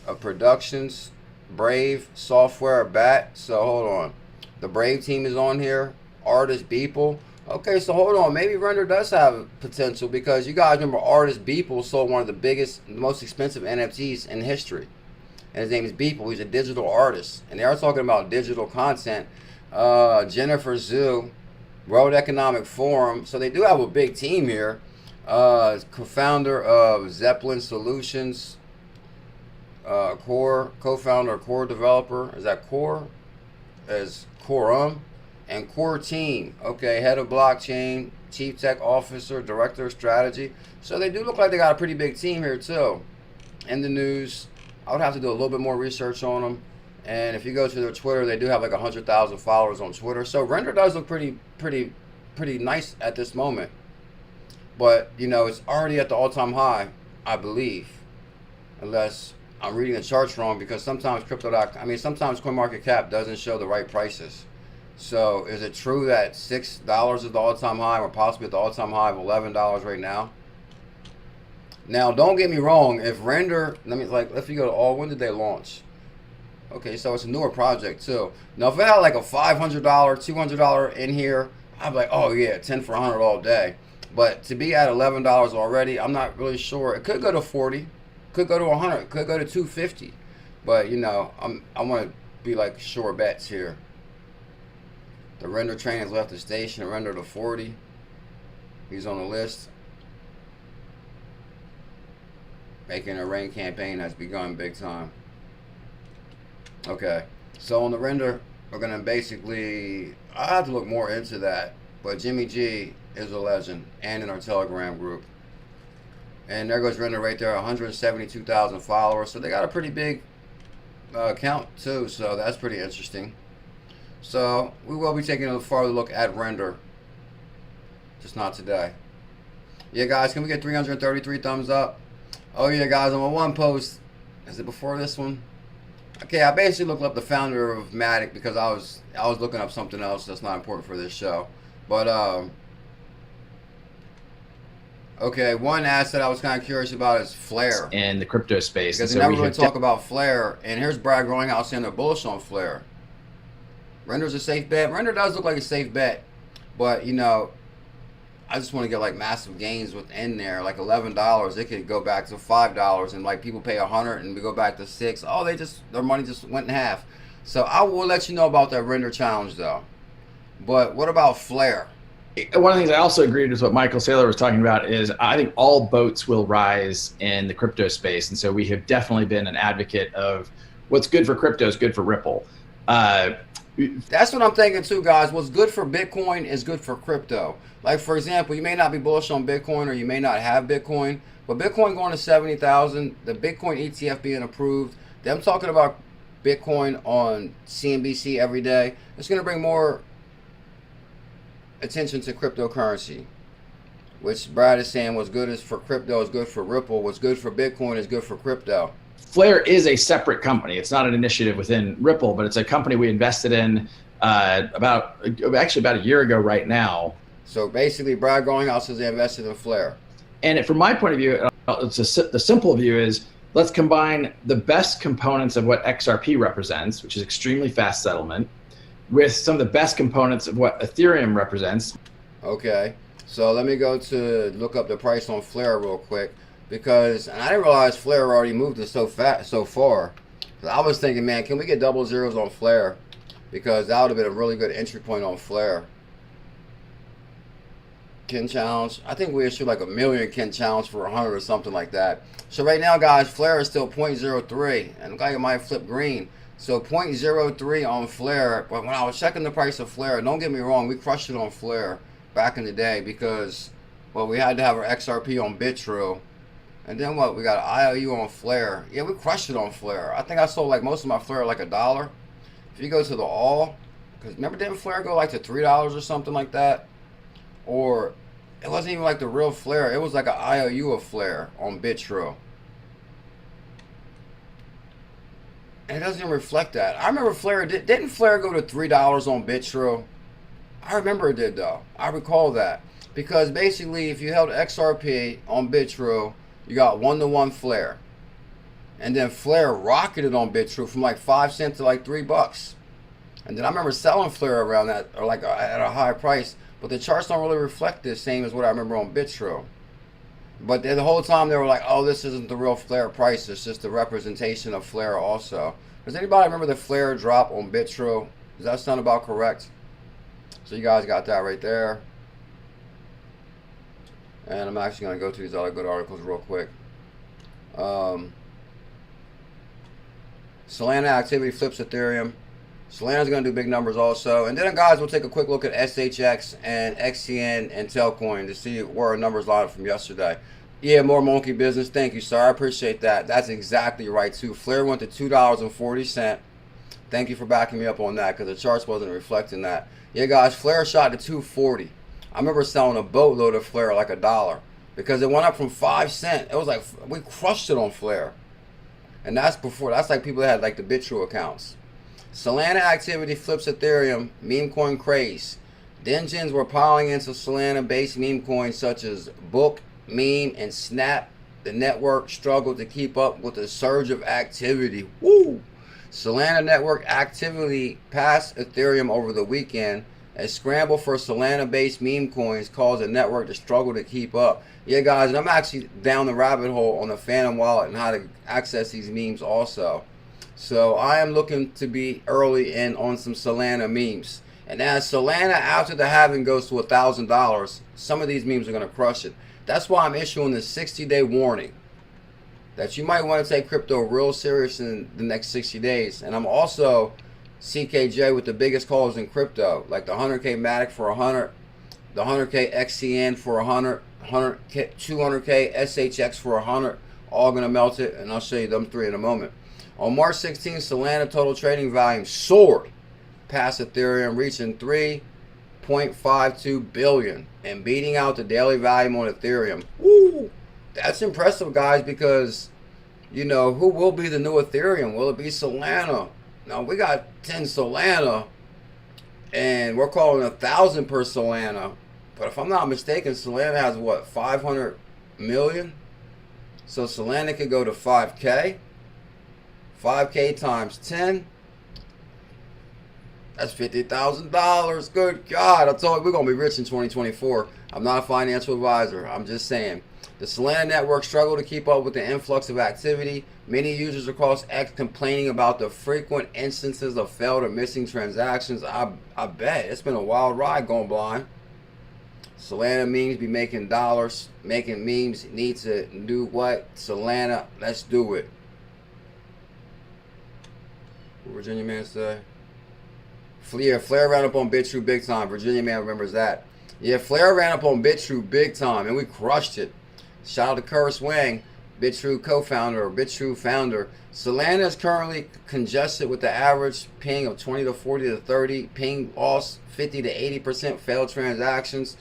of Productions, Brave Software Bat. So hold on, the Brave team is on here. Artist Beeple. Okay, so hold on, maybe Render does have potential, because you guys remember Artist Beeple sold one of the biggest, most expensive NFTs in history, and his name is Beeple. He's a digital artist, and they are talking about digital content. Jennifer Zhu, World Economic Forum. So they do have a big team here. Co-founder of Zeppelin Solutions, co-founder, core developer. Is that core? As Quorum and core team. Okay, head of blockchain, chief tech officer, director of strategy. So they do look like they got a pretty big team here too. In the news, I would have to do a little bit more research on them. And if you go to their Twitter, they do have like 100,000 followers on Twitter. So Render does look pretty nice at this moment. But, you know, it's already at the all-time high, I believe. Unless I'm reading the charts wrong, because sometimes sometimes CoinMarketCap doesn't show the right prices. So is it true that $6 is the all-time high, or possibly at the all-time high of $11 right now? Now, don't get me wrong. If Render, if you go to when did they launch? Okay, so it's a newer project too. Now, if it had like a $500, $200 in here, I'd be like, oh yeah, 10 for 100 all day. But to be at $11 already, I'm not really sure. It could go to 40, could go to 100, could go to 250. But you know, I want to be like sure bets here. The render train has left the station. Render to 40. He's on the list. Making a rain campaign has begun big time. Okay, so on the render, we're gonna basically, I have to look more into that, but Jimmy G is a legend, and in our Telegram group. And there goes render right there, 172,000 followers, so they got a pretty big count too, so that's pretty interesting. So we will be taking a farther look at render, just not today. Yeah, guys, can we get 333 thumbs up? Oh yeah, guys, I'm on one post. Is it before this one? Okay, I basically looked up the founder of 𝕝𝕚 because I was looking up something else that's not important for this show. But okay, one asset I was kind of curious about is Flare. In the crypto space. Because they never really talk about Flare. And here's Brad growing out saying they're bullish on Flare. Render's a safe bet. Render does look like a safe bet, but you know, I just want to get like massive gains within there, like $11. It could go back to $5, and like people pay 100 and we go back to $6. Oh, their money just went in half. So I will let you know about that render challenge though. But what about Flare? One of the things I also agreed with what Michael Saylor was talking about is I think all boats will rise in the crypto space, and so we have definitely been an advocate of what's good for crypto is good for Ripple. That's what I'm thinking too, guys. What's good for Bitcoin is good for crypto. Like, for example, you may not be bullish on Bitcoin or you may not have Bitcoin, but Bitcoin going to 70,000, the Bitcoin ETF being approved, them talking about Bitcoin on CNBC every day, it's going to bring more attention to cryptocurrency, which Brad is saying what's good is for crypto is good for Ripple, what's good for Bitcoin is good for crypto. Flare is a separate company. It's not an initiative within Ripple, but it's a company we invested in about a year ago right now. So basically, Brad Growinghouse says they invested in Flare. And from my point of view, the simple view is let's combine the best components of what XRP represents, which is extremely fast settlement, with some of the best components of what Ethereum represents. Okay, so let me go to look up the price on Flare real quick. Because, and I didn't realize Flare already moved it so far. I was thinking, man, can we get double zeros on Flare? Because that would have been a really good entry point on Flare. Kin challenge. I think we issued like 1 million kin challenge for 100 or something like that. So right now, guys, Flare is still 0.03, and look like it might flip green. So 0.03 on Flare. But when I was checking the price of Flare, don't get me wrong, we crushed it on Flare back in the day because, well, we had to have our XRP on 𝕝𝕝𝕟𝕜. And then what? We got an IOU on Flare. Yeah, we crushed it on Flare. I think I sold like most of my Flare like $1. If you go to the all, because remember, didn't Flare go like to $3 or something like that? Or it wasn't even like the real Flare. It was like an IOU of Flare on 𝕝𝕝𝕟𝕜. And it doesn't even reflect that. I remember Flare, didn't Flare go to $3 on 𝕝𝕝𝕟𝕜? I remember it did though. I recall that. Because basically if you held XRP on 𝕝𝕝𝕟𝕜, you got 1-to-1 Flare. And then Flare rocketed on 𝕝𝕝𝕟𝕜 from like 5 cents to like $3. And then I remember selling Flare around that, or like at a high price. But the charts don't really reflect the same as what I remember on 𝕝𝕝𝕟𝕜. But the whole time they were like, oh, this isn't the real Flare price. It's just the representation of Flare also. Does anybody remember the Flare drop on 𝕝𝕝𝕟𝕜? Does that sound about correct? So you guys got that right there. And I'm actually going to go to these other good articles real quick. Solana activity flips Ethereum. Solana's going to do big numbers also. And then, guys, we'll take a quick look at SHX and XCN and Telcoin to see where our numbers line up from yesterday. Yeah, more monkey business. Thank you, sir. I appreciate that. That's exactly right, too. Flare went to $2.40. Thank you for backing me up on that because the charts wasn't reflecting that. Yeah, guys, Flare shot to $2.40. I remember selling a boatload of Flare like $1 because it went up from 5 cents. It was like we crushed it on Flare, and that's before. That's like people that had like the 𝕝𝕝𝕟𝕜 accounts. Solana activity flips Ethereum. Meme coin craze. Dengens were piling into Solana-based meme coins such as Book, Meme, and Snap. The network struggled to keep up with the surge of activity. Woo! Solana network activity passed Ethereum over the weekend. A scramble for Solana-based meme coins caused the network to struggle to keep up. Yeah, guys, and I'm actually down the rabbit hole on the Phantom wallet and how to access these memes also. So I am looking to be early in on some Solana memes. And as Solana after the halving goes to $1,000, some of these memes are going to crush it. That's why I'm issuing this 60-day warning that you might want to take crypto real serious in the next 60 days. And I'm also CKJ with the biggest calls in crypto, like the 100K Matic for 100, the 100K XCN for 100, 200K SHX for 100, all going to melt it, and I'll show you them three in a moment. On March 16th, Solana total trading volume soared past Ethereum, reaching 3.52 billion and beating out the daily volume on Ethereum. Woo! That's impressive, guys, because, you know, who will be the new Ethereum? Will it be Solana? Now, we got 10 Solana, and we're calling 1,000 per Solana. But if I'm not mistaken, Solana has, what, 500 million? So Solana could go to 5K. 5K times 10. That's $50,000. Good God. I told you we're going to be rich in 2024. I'm not a financial advisor. I'm just saying. The Solana network struggled to keep up with the influx of activity. Many users across X complaining about the frequent instances of failed or missing transactions. I bet. It's been a wild ride going blind. Solana memes be making dollars. Making memes need to do what? Solana, let's do it. What Virginia man say? Flare ran up on BitTrue big time. Virginia man remembers that. Yeah, Flare ran up on BitTrue big time, and we crushed it. Shout out to Curtis Wang, BitTrue co-founder or BitTrue founder. Solana is currently congested with the average ping of 20 to 40 to 30. Ping loss 50 to 80% failed transactions.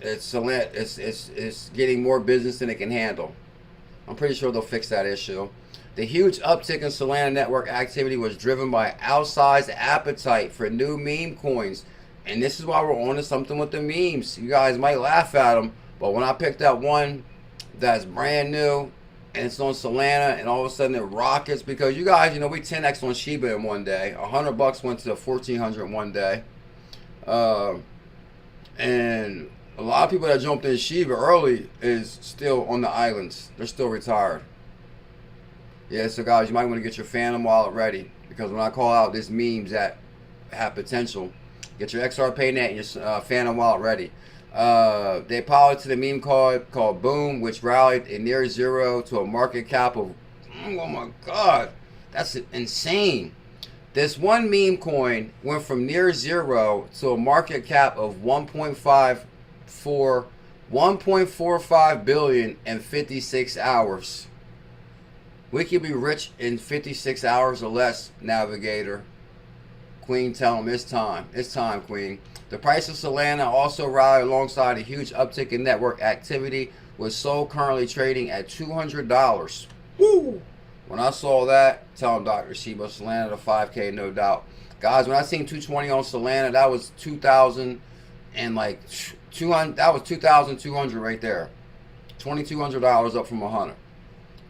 It's getting more business than it can handle. I'm pretty sure they'll fix that issue. The huge uptick in Solana network activity was driven by outsized appetite for new meme coins. And this is why we're on to something with the memes. You guys might laugh at them, but when I picked up one that's brand new and it's on Solana and all of a sudden it rockets, because you guys, you know, we 10x on Shiba in one day. $100 went to 1,400 in one day. And a lot of people that jumped in Shiba early is still on the islands. They're still retired. Yeah, so guys, you might want to get your Phantom wallet ready, because when I call out these memes that have potential, get your XRPayNet and your Phantom wallet ready. They piloted a meme called Boom, which rallied a near zero to a market cap of, oh my God, that's insane. This one meme coin went from near zero to a market cap of 1.45 billion in 56 hours. We could be rich in 56 hours or less, Navigator. Queen, tell them it's time. It's time, Queen. The price of Solana also rallied alongside a huge uptick in network activity, with Sol currently trading at $200. Woo! When I saw that, tell them Dr. Shiba, Solana to 5K, no doubt. Guys, when I seen 220 on Solana, that was 2,000 and like 200. That was 2,200 right there. $2,200 up from 100.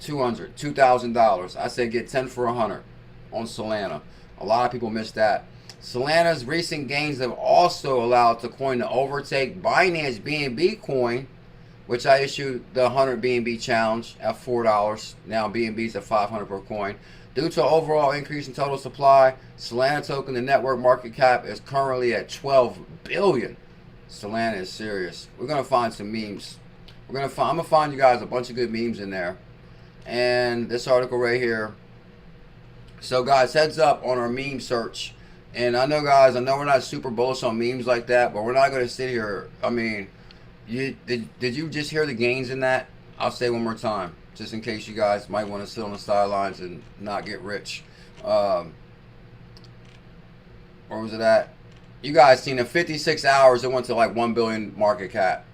$2,000. I said get 10 for 100 on Solana. A lot of people missed that. Solana's recent gains have also allowed the coin to overtake Binance BNB coin, which I issued the 100 BNB challenge at $4. Now BNB's at 500 per coin. Due to overall increase in total supply, Solana token, the network market cap is currently at 12 billion. Solana is serious. We're gonna find some memes. I'm gonna find you guys a bunch of good memes in there. And this article right here. So guys, heads up on our meme search. And I know, guys, I know we're not super bullish on memes like that, but we're not going to sit here. I mean, did you just hear the gains in that? I'll say one more time, just in case you guys might want to sit on the sidelines and not get rich. Where was it at? You guys seen in 56 hours, it went to like 1 billion market cap.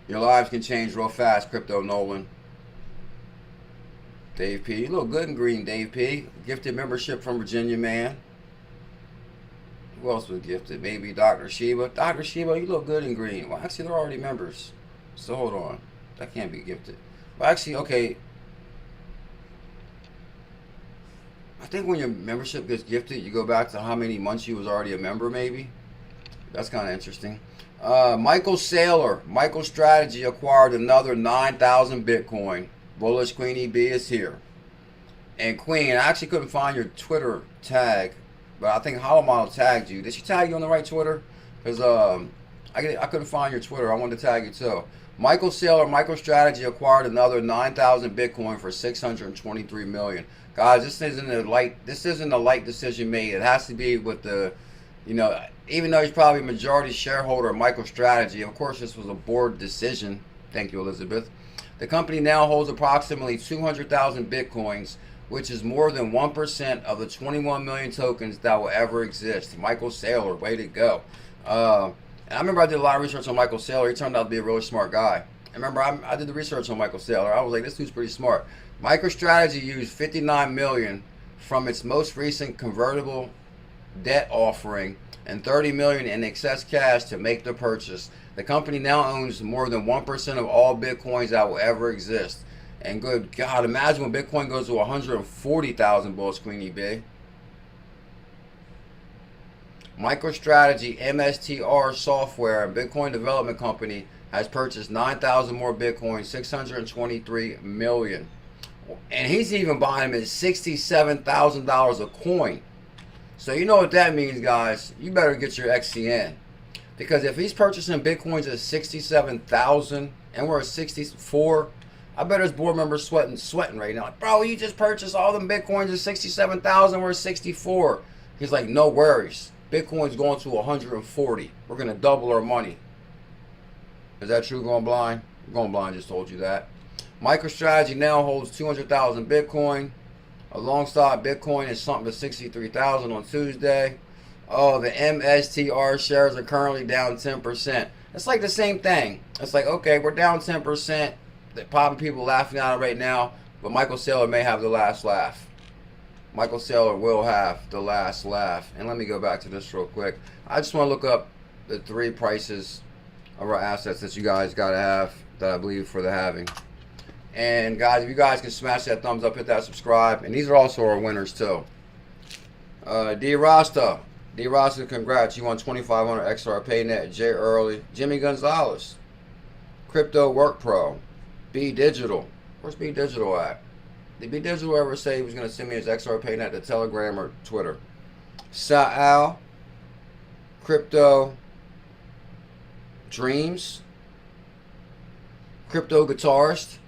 Your lives can change real fast, Crypto Nolan. Dave P. You look good in green, Dave P. Gifted membership from Virginia man. Who else was gifted? Maybe Dr. Shiba. Dr. Shiba, you look good in green. Well, actually, they're already members. So hold on. That can't be gifted. Well, actually, okay. I think when your membership gets gifted, you go back to how many months you was already a member, maybe. That's kind of interesting. Michael Saylor, MicroStrategy acquired another 9,000 Bitcoin. Bullish Queen EB is here. And Queen, I actually couldn't find your Twitter tag, but I think 𝕝𝕚𝕟 tagged you. Did she tag you on the right Twitter? Because I couldn't find your Twitter. I wanted to tag you too. Michael Saylor, MicroStrategy acquired another 9,000 Bitcoin for $623 million. Guys, this isn't a light decision made. It has to be with the, you know, even though he's probably a majority shareholder of MicroStrategy. Of course, this was a board decision. Thank you, Elizabeth. The company now holds approximately 200,000 Bitcoins, which is more than 1% of the 21 million tokens that will ever exist. Michael Saylor, way to go. And I remember I did a lot of research on Michael Saylor. He turned out to be a really smart guy. I remember I did the research on Michael Saylor. I was like, this dude's pretty smart. MicroStrategy used 59 million from its most recent convertible debt offering and 30 million in excess cash to make the purchase. The company now owns more than 1% of all Bitcoins that will ever exist. And good God, imagine when Bitcoin goes to 140,000 Bullish Queen EB. MicroStrategy MSTR software and Bitcoin development company has purchased 9,000 more Bitcoin, 623 million. And he's even buying them at $67,000 a coin. So you know what that means, guys. You better get your XCN. Because if he's purchasing Bitcoins at 67,000 and we're at 64, I bet his board members sweating right now. Like, bro, you just purchased all them Bitcoins at 67,000, we're at 64. He's like, no worries. Bitcoin's going to 140. We're going to double our money. Is that true, Going Blind? Going Blind just told you that. MicroStrategy now holds 200,000 Bitcoin. Alongside Bitcoin is something to 63,000 on Tuesday. Oh, the MSTR shares are currently down 10%. It's like the same thing. It's like, okay, we're down 10%. They're popping people laughing at it right now, but Michael Saylor may have the last laugh. Michael Saylor will have the last laugh. And let me go back to this real quick. I just want to look up the 3 prices of our assets that you guys got to have, that I believe for the halving. And guys, if you guys can smash that thumbs up, hit that subscribe. And these are also our winners too. D-Rasta, congrats. You won 2,500 XRPayNet. J. Early. Jimmy Gonzalez. Crypto Work Pro. 𝕝𝕚𝕟𝕤𝕤. Where's 𝕝𝕚𝕟𝕤𝕤 at? Did 𝕝𝕚𝕟𝕤𝕤 ever say he was going to send me his XRPayNet to Telegram or Twitter? Sa'al. Crypto Dreams. Crypto Guitarist.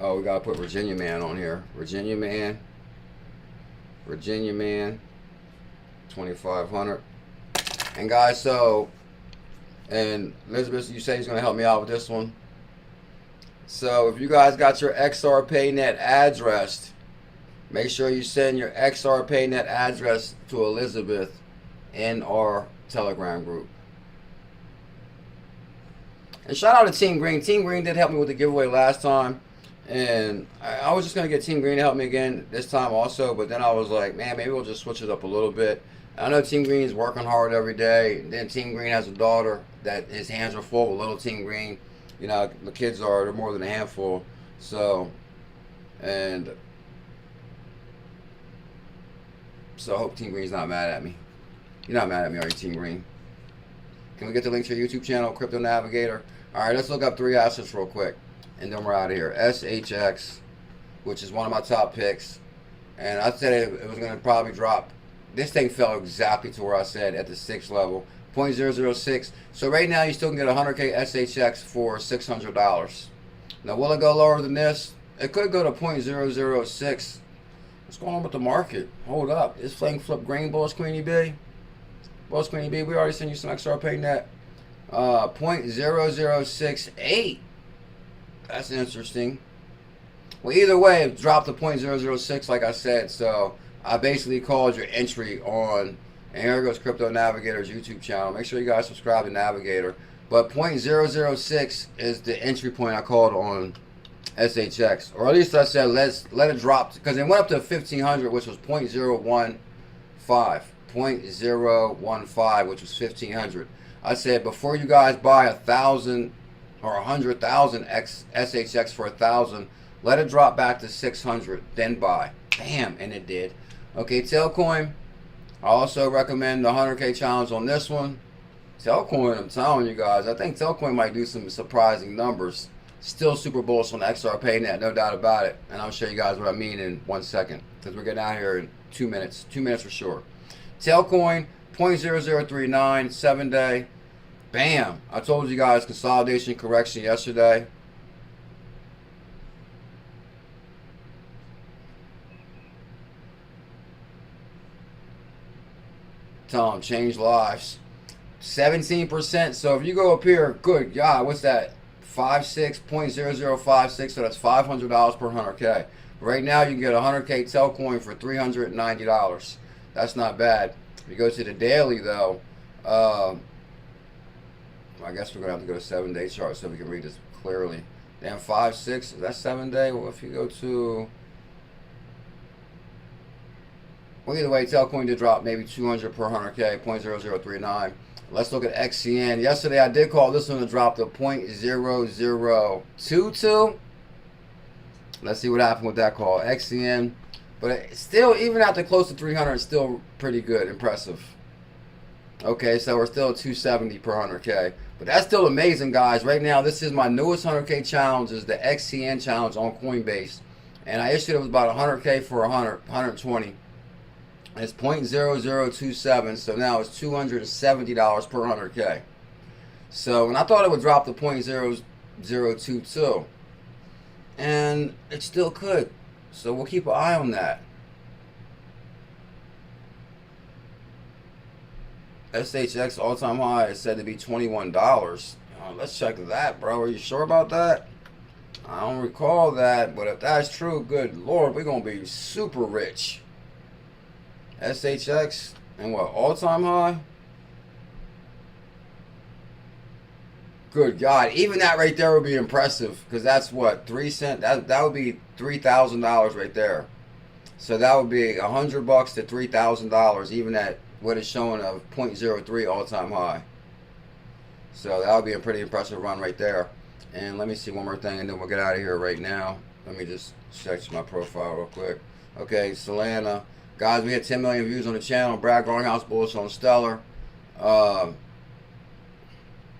Oh, we got to put Virginia Man on here. Virginia Man. 2,500. And guys, so, and Elizabeth, you say he's going to help me out with this one. So if you guys got your XRPayNet address, make sure you send your XRPayNet address to Elizabeth in our Telegram group. And shout out to Team Green. Team Green did help me with the giveaway last time. And I was just going to get Team Green to help me again this time also. But then I was like, man, maybe we'll just switch it up a little bit. I know Team Green is working hard every day. And then Team Green has a daughter that his hands are full with little Team Green. You know, the kids they're more than a handful. So, I hope Team Green's not mad at me. You're not mad at me, are you, Team Green? Can we get the link to your YouTube channel, Crypto Navigator? All right, let's look up 3 assets real quick, and then we're out of here. SHX, which is one of my top picks, and I said it was going to probably drop. This thing fell exactly to where I said at the 6th level, 0.006. So right now you still can get 100K SHX for $600. Now will it go lower than this? It could go to 0.006. What's going on with the market? Hold up. Is Flame Flip Green Bullish Queen EB? Bullish Queen EB, we already sent you some XRPayNet. 0.0068. That's interesting. Well, either way, it dropped to 0.006 like I said. So I basically called your entry on, and here goes Crypto Navigator's YouTube channel. Make sure you guys subscribe to Navigator. But 0.006 is the entry point I called on SHX, or at least I said let it drop, because it went up to 1,500, which was 0.015, 0.015, which was 1,500. I said before you guys buy 1,000 or 100,000 SHX for 1,000, Let it drop back to 600, then buy. Bam, and it did. Okay, Telcoin. I also recommend the 100K challenge on this one. Telcoin, I'm telling you guys, I think Telcoin might do some surprising numbers. Still super bullish on XRPayNet, no doubt about it. And I'll show you guys what I mean in 1 second, because we're getting out here in 2 minutes. 2 minutes for sure. Telcoin, 0.0039, 7-day. Bam. I told you guys consolidation correction yesterday. Tell them, change lives. 17%. So if you go up here, good God, what's that? 0.0056. So that's $500 per 100K. Right now you can get a 100K Telcoin for $390. That's not bad. If you go to the daily though, I guess we're gonna have to go to 7-day chart so we can read this clearly. Damn, 5.6. That's 7-day. Well, if you go to, well, either way, Telcoin did drop maybe 200 per 100K, 0.0039. Let's look at XCN. Yesterday I did call this one to drop to 0.0022. Let's see what happened with that call. XCN, but it's still, even after close to 300, it's still pretty good, impressive. Okay, so we're still at 270 per 100K. But that's still amazing, guys. Right now, this is my newest 100K challenge, is the XCN challenge on Coinbase. And I issued it was about 100K for 120. And it's 0.0027, so now it's $270 per 100K. So, and I thought it would drop to 0.0022. And it still could. So we'll keep an eye on that. SHX all-time high is said to be $21. Let's check that, bro. Are you sure about that? I don't recall that, but if that's true, good Lord, we're going to be super rich. SHX, and what, all-time high? Good God, even that right there would be impressive, because that's what, 3 cents, that would be $3,000 right there. So that would be $100 to $3,000, even at what is showing of 0.03 all-time high. So that would be a pretty impressive run right there. And let me see one more thing, and then we'll get out of here right now. Let me just check my profile real quick. Okay, Solana. Guys, we had 10 million views on the channel. Brad Garnhouse bullish on Stellar.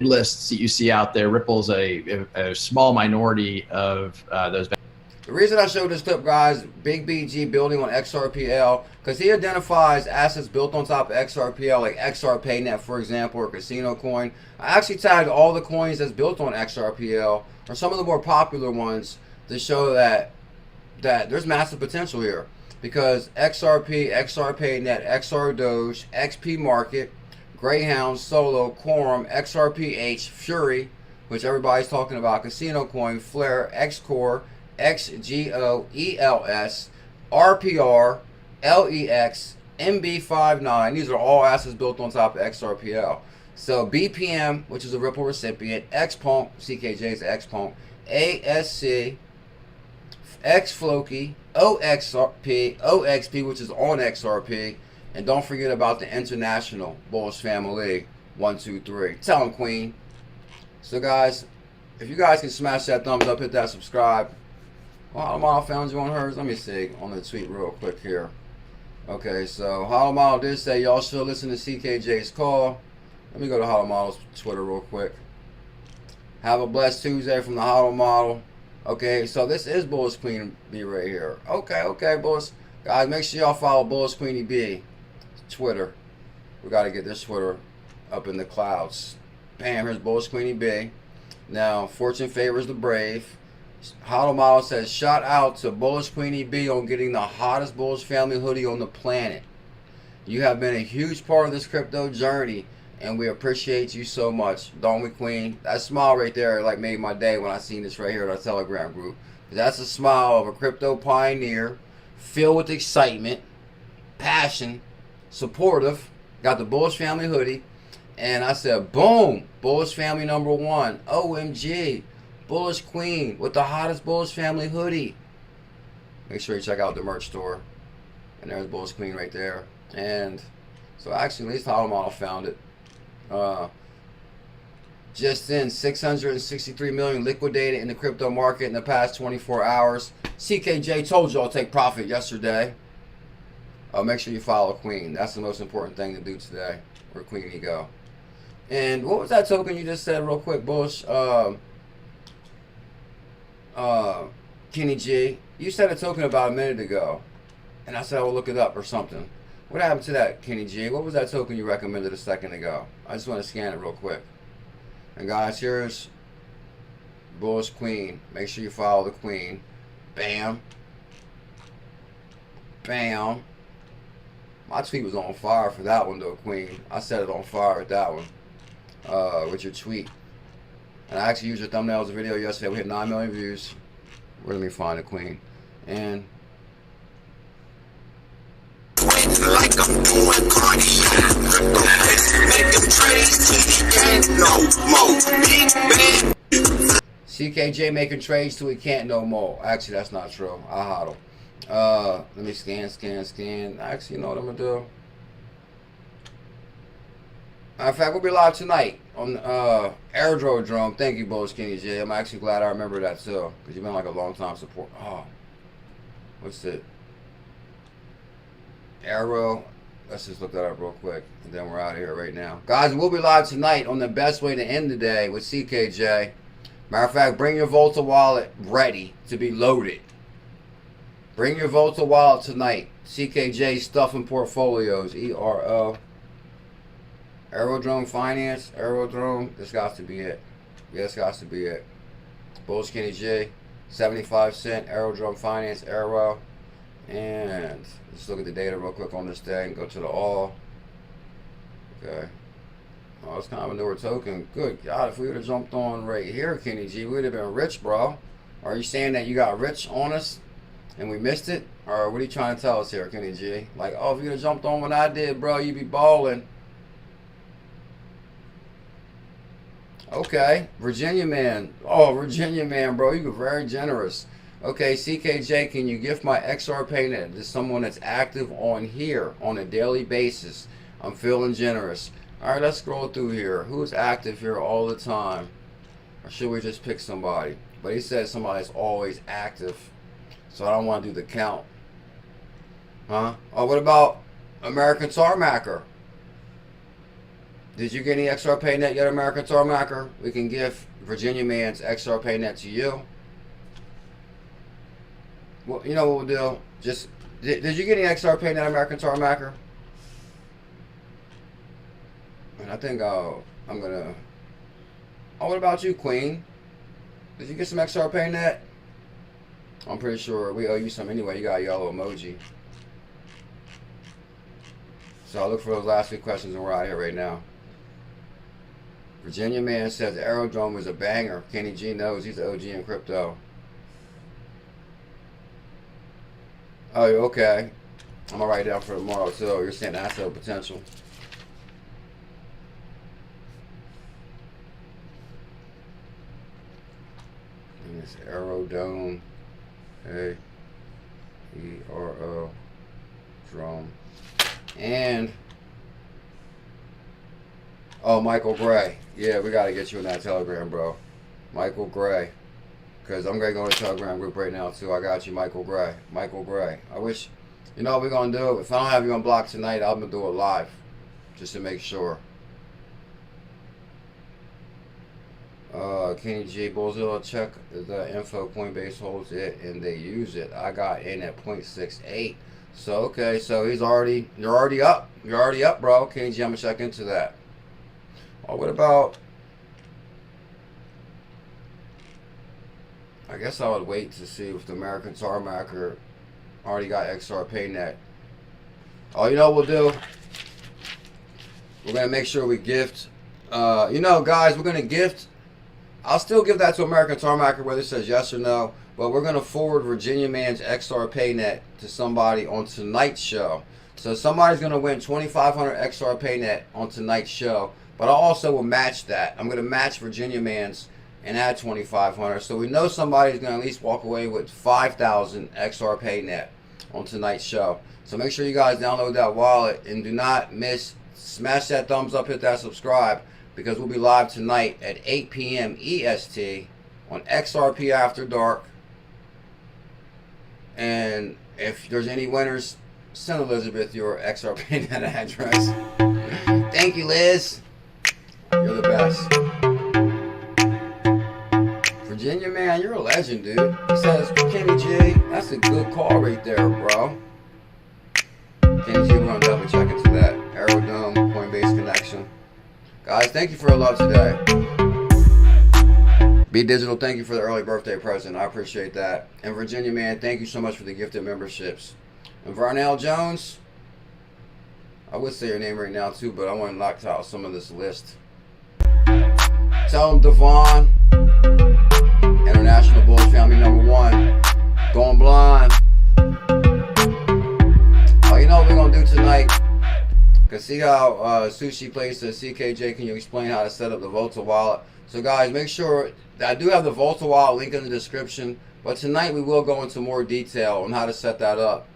Lists that you see out there, Ripple's a small minority of those. The reason I showed this clip, guys, Big BG building on XRPL, because he identifies assets built on top of XRPL, like XRPayNet, for example, or Casino Coin. I actually tagged all the coins that's built on XRPL, or some of the more popular ones, to show that there's massive potential here. Because XRP, XRPayNet, XRDoge, XP Market, Greyhound, Solo, Quorum, XRPH, Fury, which everybody's talking about, Casino Coin, Flare, XCore, XGOELS, RPR, LEX, MB59. These are all assets built on top of XRPL. So BPM, which is a Ripple recipient, XPunk, CKJ's XPunk, ASC, XFloki, OXRP, OXP, which is on XRP, and don't forget about the international bullish family 123. Tell them, Queen. So guys, if you guys can smash that thumbs up, hit that subscribe. Well, HODL found you on hers. Let me see on the tweet real quick here. Okay, so HODL did say y'all should listen to CKJ's call. Let me go to HODL's Twitter real quick. Have a blessed Tuesday from the HODL. Okay, so this is Bullish Queen B right here. Okay, Bullish. Guys, make sure y'all follow Bullish Queenie B. Twitter. We got to get this Twitter up in the clouds. Bam, here's Bullish Queenie B. Now, fortune favors the brave. HODL says, shout out to Bullish Queenie B on getting the hottest Bullish family hoodie on the planet. You have been a huge part of this crypto journey, and we appreciate you so much. Don't we, Queen? That smile right there like made my day when I seen this right here in our Telegram group. That's a smile of a crypto pioneer, filled with excitement, passion, supportive. Got the Bullish family hoodie, and I said, boom, Bullish family #1. OMG, Bullish Queen with the hottest Bullish family hoodie. Make sure you check out the merch store. And there's Bullish Queen right there. And so actually, at least HODL found it. Just in, 663 million liquidated in the crypto market in the past 24 hours. CKJ told y'all take profit yesterday. Make sure you follow Queen. That's the most important thing to do today. Where Queen you go. And what was that token you just said real quick, Bullish? Kenny G. You said a token about a minute ago. And I said I will look it up or something. What happened to that, Kenny G? What was that token you recommended a second ago? I just want to scan it real quick. And guys, here's Bullish Queen. Make sure you follow the Queen. Bam. Bam. My tweet was on fire for that one though, Queen. I set it on fire with that one. With your tweet. And I actually used your thumbnail as a video yesterday. We had 9 million views. Let me find the Queen. And like I'm doing cardio, making trades till he can't no more. Big bad. CKJ making trades till he can't no more. Actually, that's not true. I hodl. Let me scan. Actually, you know what I'm gonna do? In fact, we'll be live tonight on Aerodrome. Thank you, Bullish Kenny J. I'm actually glad I remember that too, because you've been like a long time support. Oh, what's it? Arrow. Let's just look that up real quick, and then we're out of here right now. Guys, we'll be live tonight on the best way to end the day with CKJ. Matter of fact, bring your Volta wallet ready to be loaded. Bring your Volta wallet tonight. CKJ stuffing portfolios. ERO. Aerodrome Finance. Aerodrome. This got to be it. This got to be it. Bullish Kenny J. 75 cent. Aerodrome Finance. Aero. And let's look at the data real quick on this thing. Go to the all. Okay. Oh, it's kind of a newer token. Good God, if we would have jumped on right here, Kenny G, we would have been rich, bro. Are you saying that you got rich on us and we missed it? Or what are you trying to tell us here, Kenny G? Like, oh, if you'd have jumped on when I did, bro, you'd be balling. Okay. Virginia man. Oh, Virginia man, bro. You were very generous. Okay, CKJ, can you gift my XRPayNet to someone that's active on here on a daily basis? I'm feeling generous. All right, let's scroll through here. Who's active here all the time? Or should we just pick somebody? But he says somebody's always active. So I don't want to do the count. Huh? Oh, what about American Tarmacker? Did you get any XRPayNet yet, American Tarmacker? We can give Virginia man's XRPayNet to you. Well, you know what we'll do? Just did you get any XRPayNet, American Tarmacker? And I think I'm gonna. Oh, what about you, Queen? Did you get some XRPayNet? I'm pretty sure we owe you some anyway. You got a yellow emoji. So I'll look for those last few questions and we're out here right now. Virginia man says Aerodrome is a banger. Kenny G knows he's the OG in crypto. Oh, okay. I'm gonna write it down for tomorrow too. You're saying that's a potential. And it's Aerodrome. A-E-R-O Drome. And oh, Michael Gray. Yeah, we gotta get you in that Telegram, bro. Michael Gray. Because I'm going to go to the Telegram group right now, too. I got you, Michael Gray. Michael Gray. I wish, you know what we're going to do? If I don't have you on block tonight, I'm going to do it live. Just to make sure. Kenny G. BuLLZiLLa, check the info. Coinbase holds it, and they use it. I got in at 0.68. So, okay. So, you're already up. You're already up, bro. Kenny G, I'm going to check into that. Oh, what about... I guess I would wait to see if the American Tarmacker already got XRPayNet. Oh, you know what we'll do? We're going to make sure we gift. You know, guys, we're going to gift. I'll still give that to American Tarmacker whether it says yes or no. But we're going to forward Virginia man's XRPayNet to somebody on tonight's show. So somebody's going to win 2,500 XRPayNet on tonight's show. But I also will match that. I'm going to match Virginia man's and add 2,500. So we know somebody's going to at least walk away with 5,000 XRPayNet on tonight's show. So make sure you guys download that wallet and do not miss. Smash that thumbs up, hit that subscribe. because we'll be live tonight at 8 p.m. EST on XRP After Dark. And if there's any winners, send Elizabeth your XRPayNet address. Thank you, Liz. You're the best. Virginia, man, you're a legend, dude. He says, Kenny G, that's a good call right there, bro. Kenny G, we're going to double check into that. Aerodrome, Coinbase connection. Guys, thank you for your love today. 𝕝𝕚𝕟𝕤𝕤, thank you for the early birthday present. I appreciate that. And Virginia, man, thank you so much for the gifted memberships. And Vernell Jones, I would say your name right now too, but I want to knock out some of this list. Tell them Devon, International Bulls Family #1, Going Blind. Oh, you know what we're going to do tonight? Because see how Sushi Place says, CKJ, can you explain how to set up the Volta wallet? So guys, make sure, I do have the Volta wallet link in the description, but tonight we will go into more detail on how to set that up.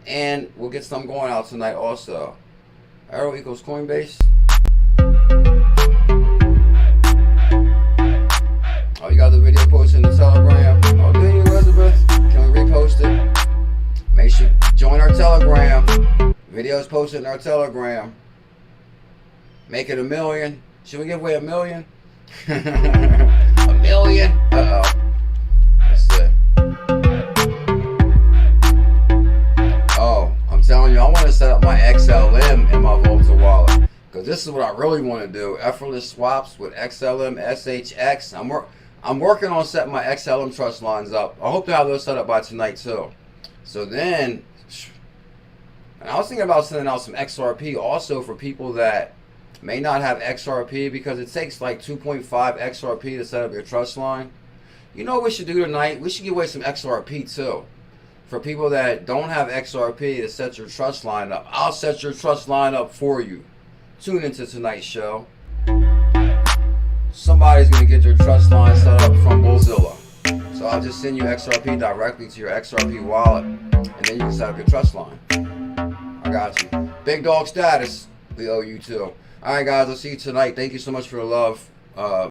And we'll get some going out tonight also. Arrow equals Coinbase. Oh, you got the video posted in the Telegram. Oh, do you, Elizabeth? Can we repost it? Make sure join our Telegram. Videos posted in our Telegram. Make it 1 million. Should we give away 1 million? 1 million? Uh-oh. Let's see. Oh, I'm telling you, I want to set up my XLM in my Volta wallet. Because this is what I really want to do. Effortless swaps with XLM, SHX. I'm working on setting my XLM trust lines up. I hope to have those set up by tonight too. So then, and I was thinking about sending out some XRP also for people that may not have XRP, because it takes like 2.5 XRP to set up your trust line. You know what we should do tonight? We should give away some XRP too. For people that don't have XRP to set your trust line up. I'll set your trust line up for you. Tune into tonight's show. Somebody's going to get your trust line set up from BuLLZiLLa. So I'll just send you XRP directly to your XRP wallet, and then you can set up your trust line. I got you. Big dog status, we owe you too. Alright guys, I'll see you tonight. Thank you so much for the love.